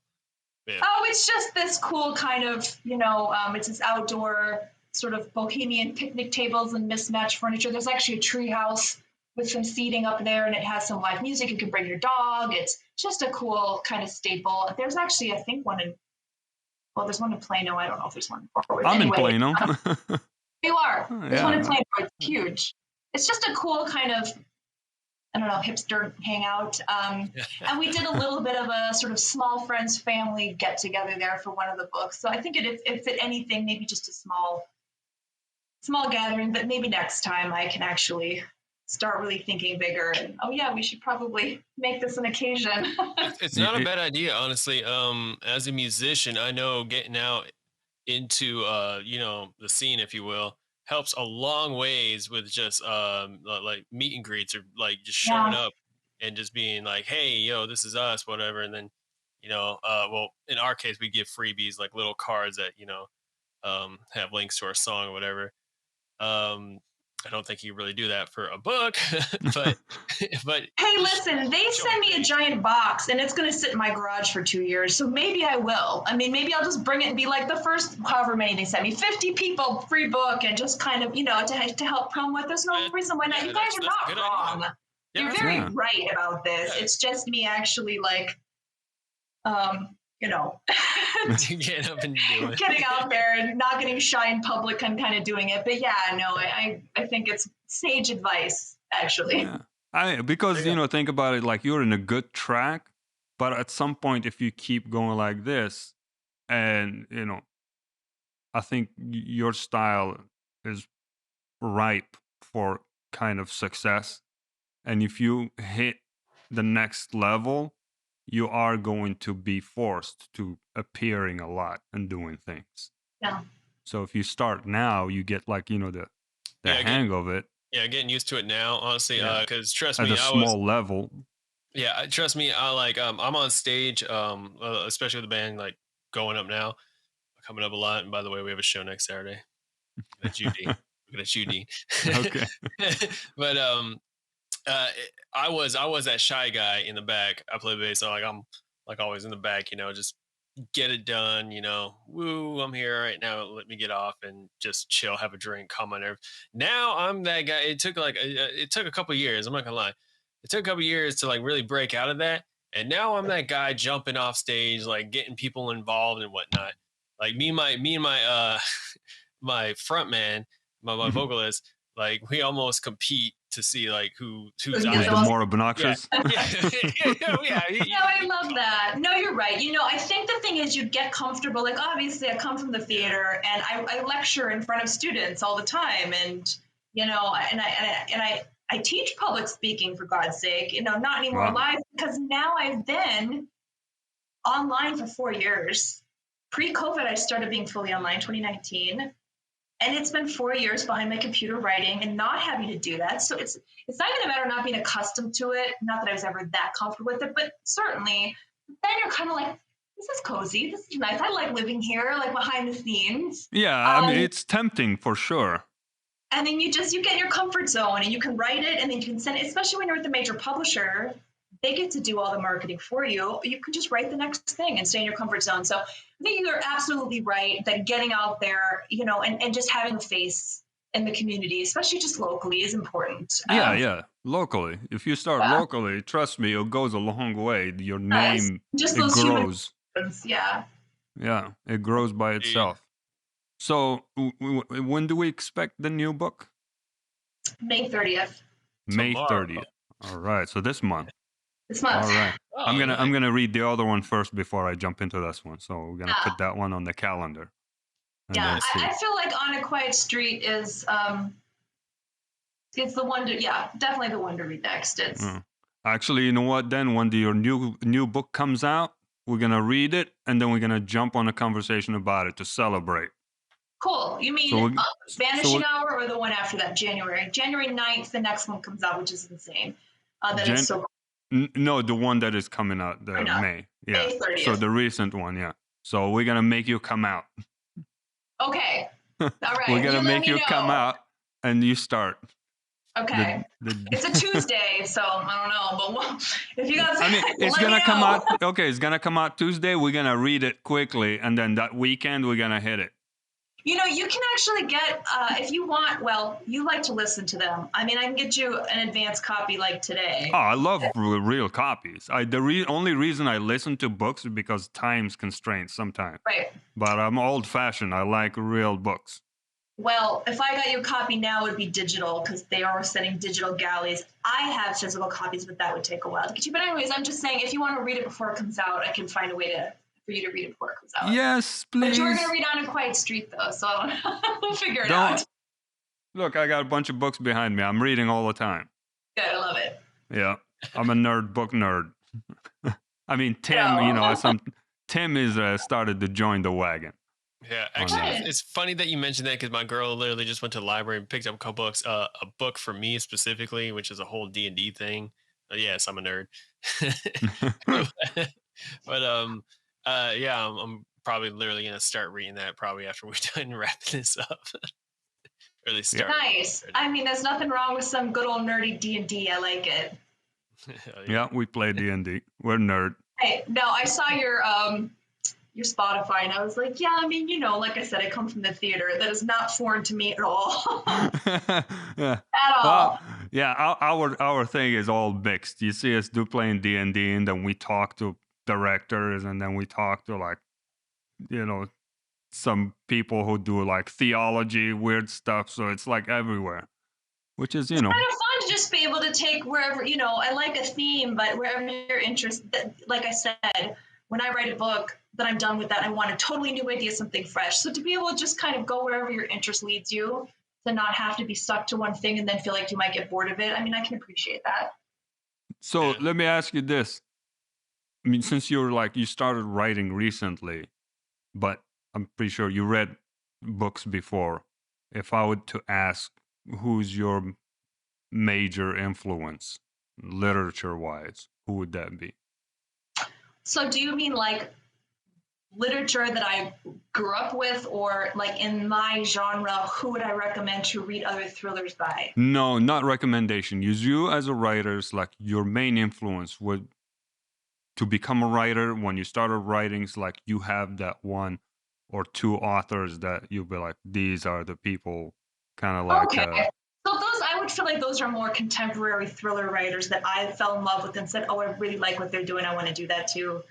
[SPEAKER 3] Yeah.
[SPEAKER 2] Oh, it's just this cool kind of, it's this outdoor sort of bohemian picnic tables and mismatched furniture. There's actually a tree house with some seating up there, and it has some live music. You can bring your dog. It's just a cool kind of staple. There's actually, I think, there's one in Plano. I don't know if there's one in Fort Worth.
[SPEAKER 1] I'm
[SPEAKER 2] anyway,
[SPEAKER 1] in Plano.
[SPEAKER 2] You are. There's one in Plano. It's huge. It's just a cool kind of, I don't know, hipster hangout. And we did a little bit of a sort of small friends family get together there for one of the books. So I think if anything, maybe just a small gathering, but maybe next time I can actually start really thinking bigger. And we should probably make this an occasion.
[SPEAKER 3] It's not a bad idea, honestly. As a musician, I know getting out into the scene, if you will, helps a long ways with just like meet and greets, or like just showing up and just being like, hey, this is us, whatever. And then well, in our case, we give freebies, like little cards that have links to our song or whatever. I don't think you really do that for a book, but
[SPEAKER 2] hey, listen, they send me a giant box, and it's going to sit in my garage for 2 years. So maybe I will. I mean, maybe I'll just bring it and be like the first, however many they sent me, 50 people, free book, and just kind of, to help promote. There's no reason why not. You guys are not wrong. You're very right about this. It's just me actually
[SPEAKER 3] getting up and doing it.
[SPEAKER 2] Getting out there and not getting shy in public and kind of doing it. But yeah, no, I think it's sage advice, actually.
[SPEAKER 1] Yeah. Because think about it, like you're in a good track, but at some point, if you keep going like this, and I think your style is ripe for kind of success, and if you hit the next level, you are going to be forced to appearing a lot and doing things.
[SPEAKER 2] Yeah.
[SPEAKER 1] So if you start now, you get the hang of it.
[SPEAKER 3] Yeah, getting used to it now, honestly. Because trust me,
[SPEAKER 1] at a small level.
[SPEAKER 3] Yeah, trust me. I'm on stage, especially with the band, like going up now, coming up a lot. And by the way, we have a show next Saturday. At UD. We're at UD.
[SPEAKER 1] Okay.
[SPEAKER 3] But I was that shy guy in the back. I play bass, so I'm like always in the back, just get it done, woo, I'm here right now, let me get off and just chill, have a drink, calm my nerves. Now I'm that guy. It took a couple years, I'm not gonna lie. It took a couple years to really break out of that. And now I'm that guy jumping off stage, like getting people involved and whatnot. Like me and my my front man, my vocalist, like we almost compete to see who's
[SPEAKER 1] the more obnoxious.
[SPEAKER 3] Yeah.
[SPEAKER 2] I love that. No, you're right. I think the thing is you get comfortable. Like obviously I come from the theater and I lecture in front of students all the time, and I teach public speaking, for God's sake, not anymore live, because now I've been online for 4 years. Pre-COVID, I started being fully online 2019. And it's been 4 years behind my computer writing and not having to do that. So it's not even a matter of not being accustomed to it. Not that I was ever that comfortable with it, but certainly then you're kind of like, this is cozy. This is nice. I like living here, like behind the scenes.
[SPEAKER 1] Yeah, I mean, it's tempting for sure.
[SPEAKER 2] And then you get in your comfort zone and you can write it and then you can send it, especially when you're with a major publisher. they get to do all the marketing for you. You can just write the next thing and stay in your comfort zone. So I think you're absolutely right that getting out there, and just having a face in the community, especially just locally, is important.
[SPEAKER 1] Yeah. Locally. If you start locally, trust me, it goes a long way. Your name,
[SPEAKER 2] just
[SPEAKER 1] it
[SPEAKER 2] those
[SPEAKER 1] grows.
[SPEAKER 2] Yeah.
[SPEAKER 1] Yeah, it grows by itself. So when do we expect the new book?
[SPEAKER 2] May 30th.
[SPEAKER 1] May 30th. All right. So this month.
[SPEAKER 2] This month.
[SPEAKER 1] All right. I'm gonna read the other one first before I jump into this one. So we're gonna put that one on the calendar.
[SPEAKER 2] Yeah, I feel like On a Quiet Street is it's the one to definitely the one to read next. It's
[SPEAKER 1] actually, you know what? Then when your new book comes out, we're gonna read it and then we're gonna jump on a conversation about it to celebrate.
[SPEAKER 2] Cool. You mean Vanishing Hour or the one after that? January 9th, the next one comes out, which is insane. That is so cool.
[SPEAKER 1] No, the one that is coming out, May. Yeah.
[SPEAKER 2] May 30th.
[SPEAKER 1] So the recent one, yeah. So we're gonna make you come out.
[SPEAKER 2] Okay. All right.
[SPEAKER 1] We're gonna make you come out and you start.
[SPEAKER 2] Okay. It's a Tuesday, so I don't know, but if you guys,
[SPEAKER 1] it's gonna come out. Okay, it's gonna come out Tuesday. We're gonna read it quickly, and then that weekend we're gonna hit it.
[SPEAKER 2] You can actually get if you want. Well, you like to listen to them. I mean, I can get you an advanced copy like today.
[SPEAKER 1] Oh, I love real copies. The only reason I listen to books is because time's constraints sometimes.
[SPEAKER 2] Right.
[SPEAKER 1] But I'm old-fashioned. I like real books.
[SPEAKER 2] Well, if I got you a copy now, it would be digital because they are sending digital galleys. I have physical copies, but that would take a while to get you. But anyways, I'm just saying, if you want to read it before it comes out, I can find a way for you to read it before it comes out.
[SPEAKER 1] Yes, please.
[SPEAKER 2] But you were going to read On a Quiet Street, though, so we'll figure it out.
[SPEAKER 1] Look, I got a bunch of books behind me. I'm reading all the time.
[SPEAKER 2] Good, I love it.
[SPEAKER 1] Yeah, I'm a book nerd. I mean, Tim, Tim is started to join the wagon.
[SPEAKER 3] Yeah, actually, it's funny that you mentioned that because my girl literally just went to the library and picked up a couple books. A book for me specifically, which is a whole D&D thing. Yes, I'm a nerd. But I'm probably literally gonna start reading that probably after we're done wrapping this up. Or they start.
[SPEAKER 2] Nice. I mean, there's nothing wrong with some good old nerdy D&D. I like it.
[SPEAKER 1] Yeah, we play D&D. We're nerd.
[SPEAKER 2] Hey, no, I saw your Spotify, and I was like, yeah, I mean, like I said, I come from the theater. That is not foreign to me at all.
[SPEAKER 1] Yeah.
[SPEAKER 2] At all.
[SPEAKER 1] Well, yeah, our thing is all mixed. You see us playing D&D, and then we talk to directors, and then we talk to some people who do like theology, weird stuff. So it's like everywhere, which is,
[SPEAKER 2] It's kind of fun to just be able to take wherever, I like a theme, but wherever you're interested, like I said, when I write a book, that I'm done with that, I want a totally new idea, something fresh. So to be able to just kind of go wherever your interest leads you, to not have to be stuck to one thing and then feel like you might get bored of it. I mean, I can appreciate that.
[SPEAKER 1] So let me ask you this. I mean, since you started writing recently, but I'm pretty sure you read books before. If I were to ask, who's your major influence, literature-wise, who would that be?
[SPEAKER 2] So do you mean like literature that I grew up with, or like in my genre, who would I recommend to read other thrillers by?
[SPEAKER 1] No, not recommendation. Use you as a writer, like your main influence would to become a writer. When you started writing, like you have that one or two authors that you'll be like, these are the people, kind of like.
[SPEAKER 2] Okay. So I would feel like those are more contemporary thriller writers that I fell in love with and said, oh, I really like what they're doing. I want to do that too.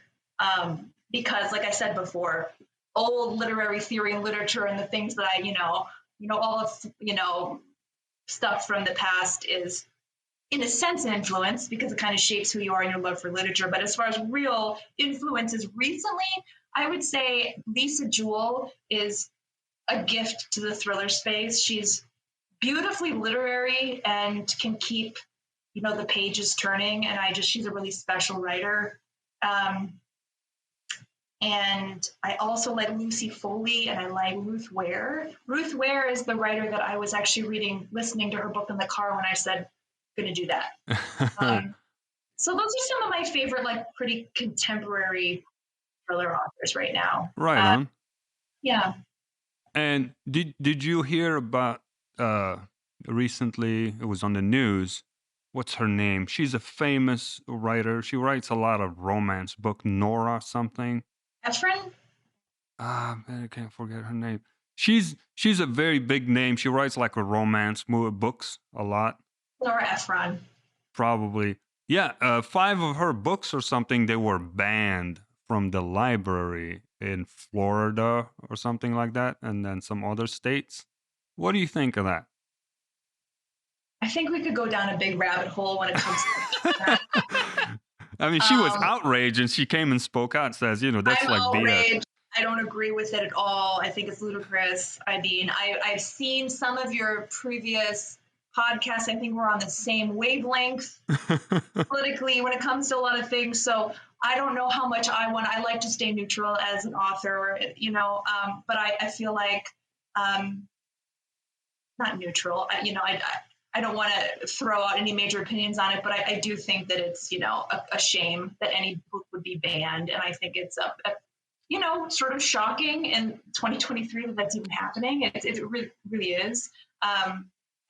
[SPEAKER 2] Because like I said before, old literary theory and literature and the things that I, all of, stuff from the past is in a sense an influence because it kind of shapes who you are and your love for literature. But as far as real influences recently, I would say Lisa Jewell is a gift to the thriller space. She's beautifully literary and can keep, the pages turning. And she's a really special writer. And I also like Lucy Foley and I like Ruth Ware. Ruth Ware is the writer that I was actually listening to her book in the car when I said, I'm going to do that. So those are some of my favorite, like pretty contemporary thriller authors right now.
[SPEAKER 1] Right on.
[SPEAKER 2] Yeah.
[SPEAKER 1] And did you hear about recently, it was on the news, what's her name? She's a famous writer. She writes a lot of romance book. Nora something.
[SPEAKER 2] Efren?
[SPEAKER 1] Man, I can't forget her name. She's a very big name. She writes like a romance books a lot.
[SPEAKER 2] Nora Ephron.
[SPEAKER 1] Probably. Yeah, 5 of her books or something, they were banned from the library in Florida or something like that, and then some other states. What do you think of that?
[SPEAKER 2] I think we could go down a big rabbit hole when it comes to that.
[SPEAKER 1] I mean, she was outraged, and she came and spoke out and says, that's
[SPEAKER 2] I'm
[SPEAKER 1] like
[SPEAKER 2] outraged.
[SPEAKER 1] BS.
[SPEAKER 2] I don't agree with it at all. I think it's ludicrous. I mean, I've seen some of your previous podcasts. I think we're on the same wavelength politically when it comes to a lot of things. So I don't know how much I like to stay neutral as an author, but I feel like not neutral. I don't want to throw out any major opinions on it, but I do think that it's, a shame that any book would be banned. And I think it's sort of shocking in 2023 that that's even happening. It really is.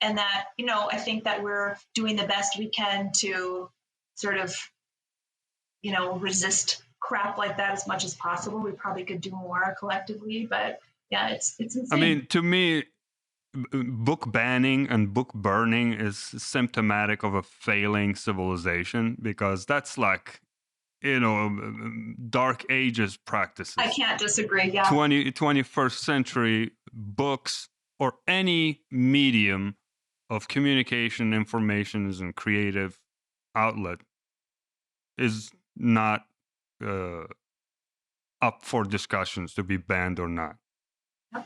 [SPEAKER 2] And that, I think that we're doing the best we can to sort of, resist crap like that as much as possible. We probably could do more collectively, but yeah, it's insane.
[SPEAKER 1] I mean, to me, book banning and book burning is symptomatic of a failing civilization, because that's like, dark ages practices.
[SPEAKER 2] I can't disagree. Yeah.
[SPEAKER 1] 21st century books or any medium of communication, information, and creative outlet is not up for discussions to be banned or not.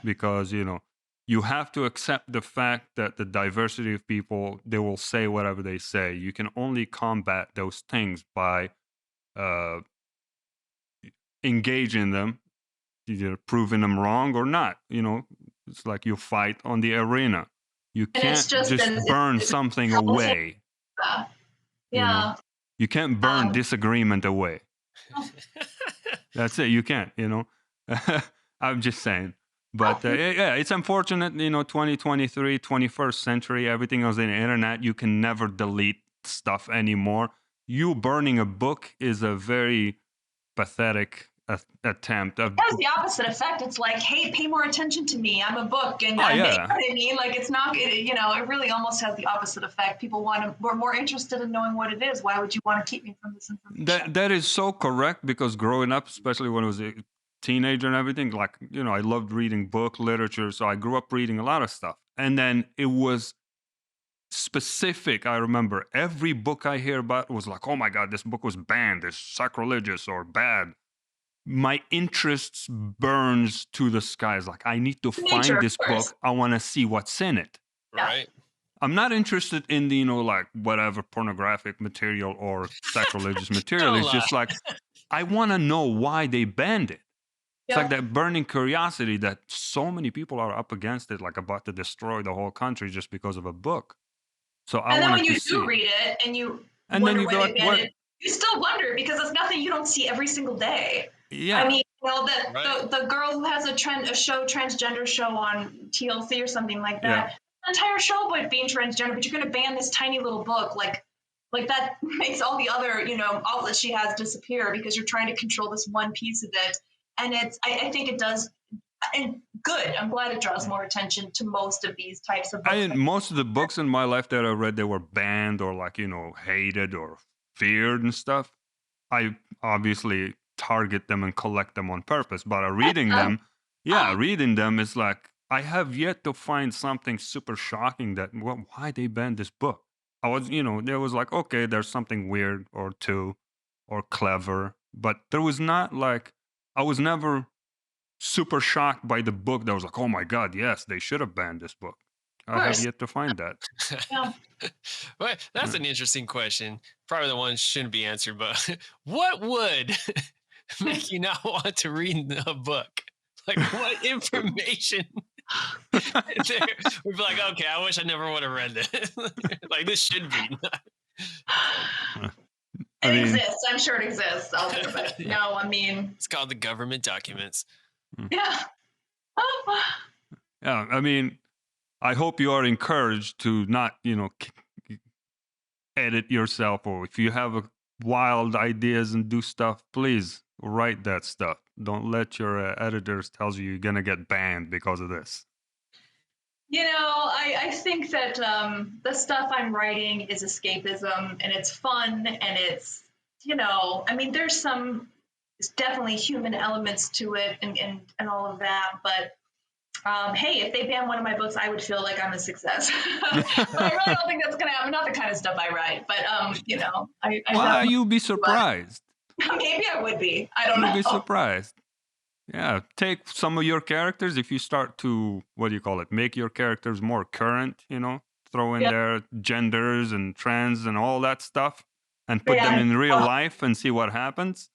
[SPEAKER 1] Because, you have to accept the fact that the diversity of people, they will say whatever they say. You can only combat those things by engaging them, either proving them wrong or not. It's like you fight on the arena. You can't just burn something away.
[SPEAKER 2] Yeah.
[SPEAKER 1] You can't burn disagreement away. That's it. You can't, I'm just saying. But yeah, it's unfortunate, 2023, 21st century, everything is in the internet. You can never delete stuff anymore. You burning a book is a very pathetic attempt.
[SPEAKER 2] It has the opposite effect. It's like, hey, pay more attention to me. I'm a book, and you know what I mean. Like, it's not. It really almost has the opposite effect. People were more interested in knowing what it is. Why would you want to keep me from this information?
[SPEAKER 1] That is so correct, because growing up, especially when I was a teenager and everything, like, I loved reading book literature, so I grew up reading a lot of stuff, and then it was specific. I remember every book I hear about was like, oh my god, this book was banned, it's sacrilegious or bad. My interests burns to the skies. Like, I need to find this book. I want to see what's in it.
[SPEAKER 3] Right.
[SPEAKER 1] I'm not interested in the, like, whatever pornographic material or sacrilegious material. It's just like, I want to know why they banned it. It's like that burning curiosity that so many people are up against it, like about to destroy the whole country just because of a book. So I wanted to see.
[SPEAKER 2] And then when you do read it and you wonder why they banned it, you still wonder, because it's nothing you don't see every single day.
[SPEAKER 1] Yeah.
[SPEAKER 2] I mean, the girl who has a transgender show on TLC or something like that, the entire show about being transgender, but you're going to ban this tiny little book. Like that makes all the other, outlets she has disappear, because you're trying to control this one piece of it. And I think it does. And good. I'm glad it draws more attention to most of these types of books.
[SPEAKER 1] Most of the books in my life that I read, they were banned or like, hated or feared and stuff. I obviously target them and collect them on purpose, but reading them, reading them is like, I have yet to find something super shocking that, why they banned this book. I was, there was like, okay, there's something weird or two or clever, but there was not like, I was never super shocked by the book that was like, oh my god, yes, they should have banned this book. I have yet to find that.
[SPEAKER 3] Well, that's an interesting question. Probably the one shouldn't be answered, but what would make you not want to read a book? Like, what information? We'd be like, okay, I wish I never would have read this. Like, this should be.
[SPEAKER 2] It exists. I'm sure it exists out there, but no, I mean,
[SPEAKER 3] it's called the government documents.
[SPEAKER 2] Yeah.
[SPEAKER 1] Yeah, I mean, I hope you are encouraged to not, edit yourself, or if you have wild ideas and do stuff, please write that stuff. Don't let your editors tells you you're gonna get banned because of this.
[SPEAKER 2] I think that the stuff I'm writing is escapism, and it's fun, and it's, there's definitely human elements to it and all of that, but hey, if they ban one of my books, I would feel like I'm a success. But I really don't think that's going to happen. Not the kind of stuff I write, but
[SPEAKER 1] Why you be surprised?
[SPEAKER 2] Maybe I would be. I don't know.
[SPEAKER 1] You'd be surprised. Yeah, take some of your characters. If you start to, make your characters more current, throw in their genders and trans and all that stuff, and put them in real life and see what happens.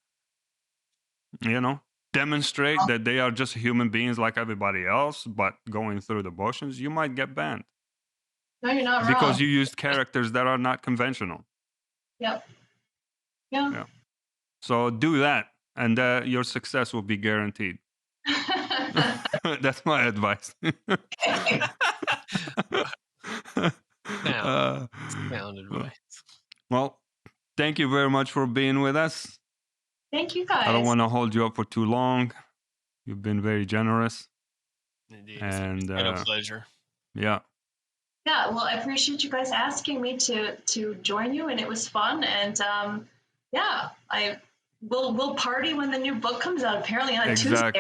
[SPEAKER 1] Demonstrate that they are just human beings like everybody else, but going through the motions, you might get banned.
[SPEAKER 2] No, you're not wrong.
[SPEAKER 1] Because you used characters that are not conventional.
[SPEAKER 2] Yep. Yeah.
[SPEAKER 1] So do that, and your success will be guaranteed. That's my advice.
[SPEAKER 3] Sound advice.
[SPEAKER 1] Well, thank you very much for being with us.
[SPEAKER 2] Thank you, guys.
[SPEAKER 1] I don't want to hold you up for too long. You've been very generous.
[SPEAKER 3] Indeed.
[SPEAKER 1] And
[SPEAKER 3] it's been a pleasure.
[SPEAKER 1] Yeah.
[SPEAKER 2] Yeah, well, I appreciate you guys asking me to join you, and it was fun. And we'll party when the new book comes out. Apparently on Tuesday.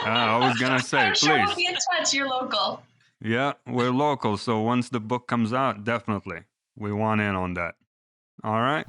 [SPEAKER 1] I was gonna say,
[SPEAKER 2] I'm
[SPEAKER 1] please.
[SPEAKER 2] sure we'll be in touch. You're local.
[SPEAKER 1] Yeah, we're local. So once the book comes out, definitely we want in on that. All right.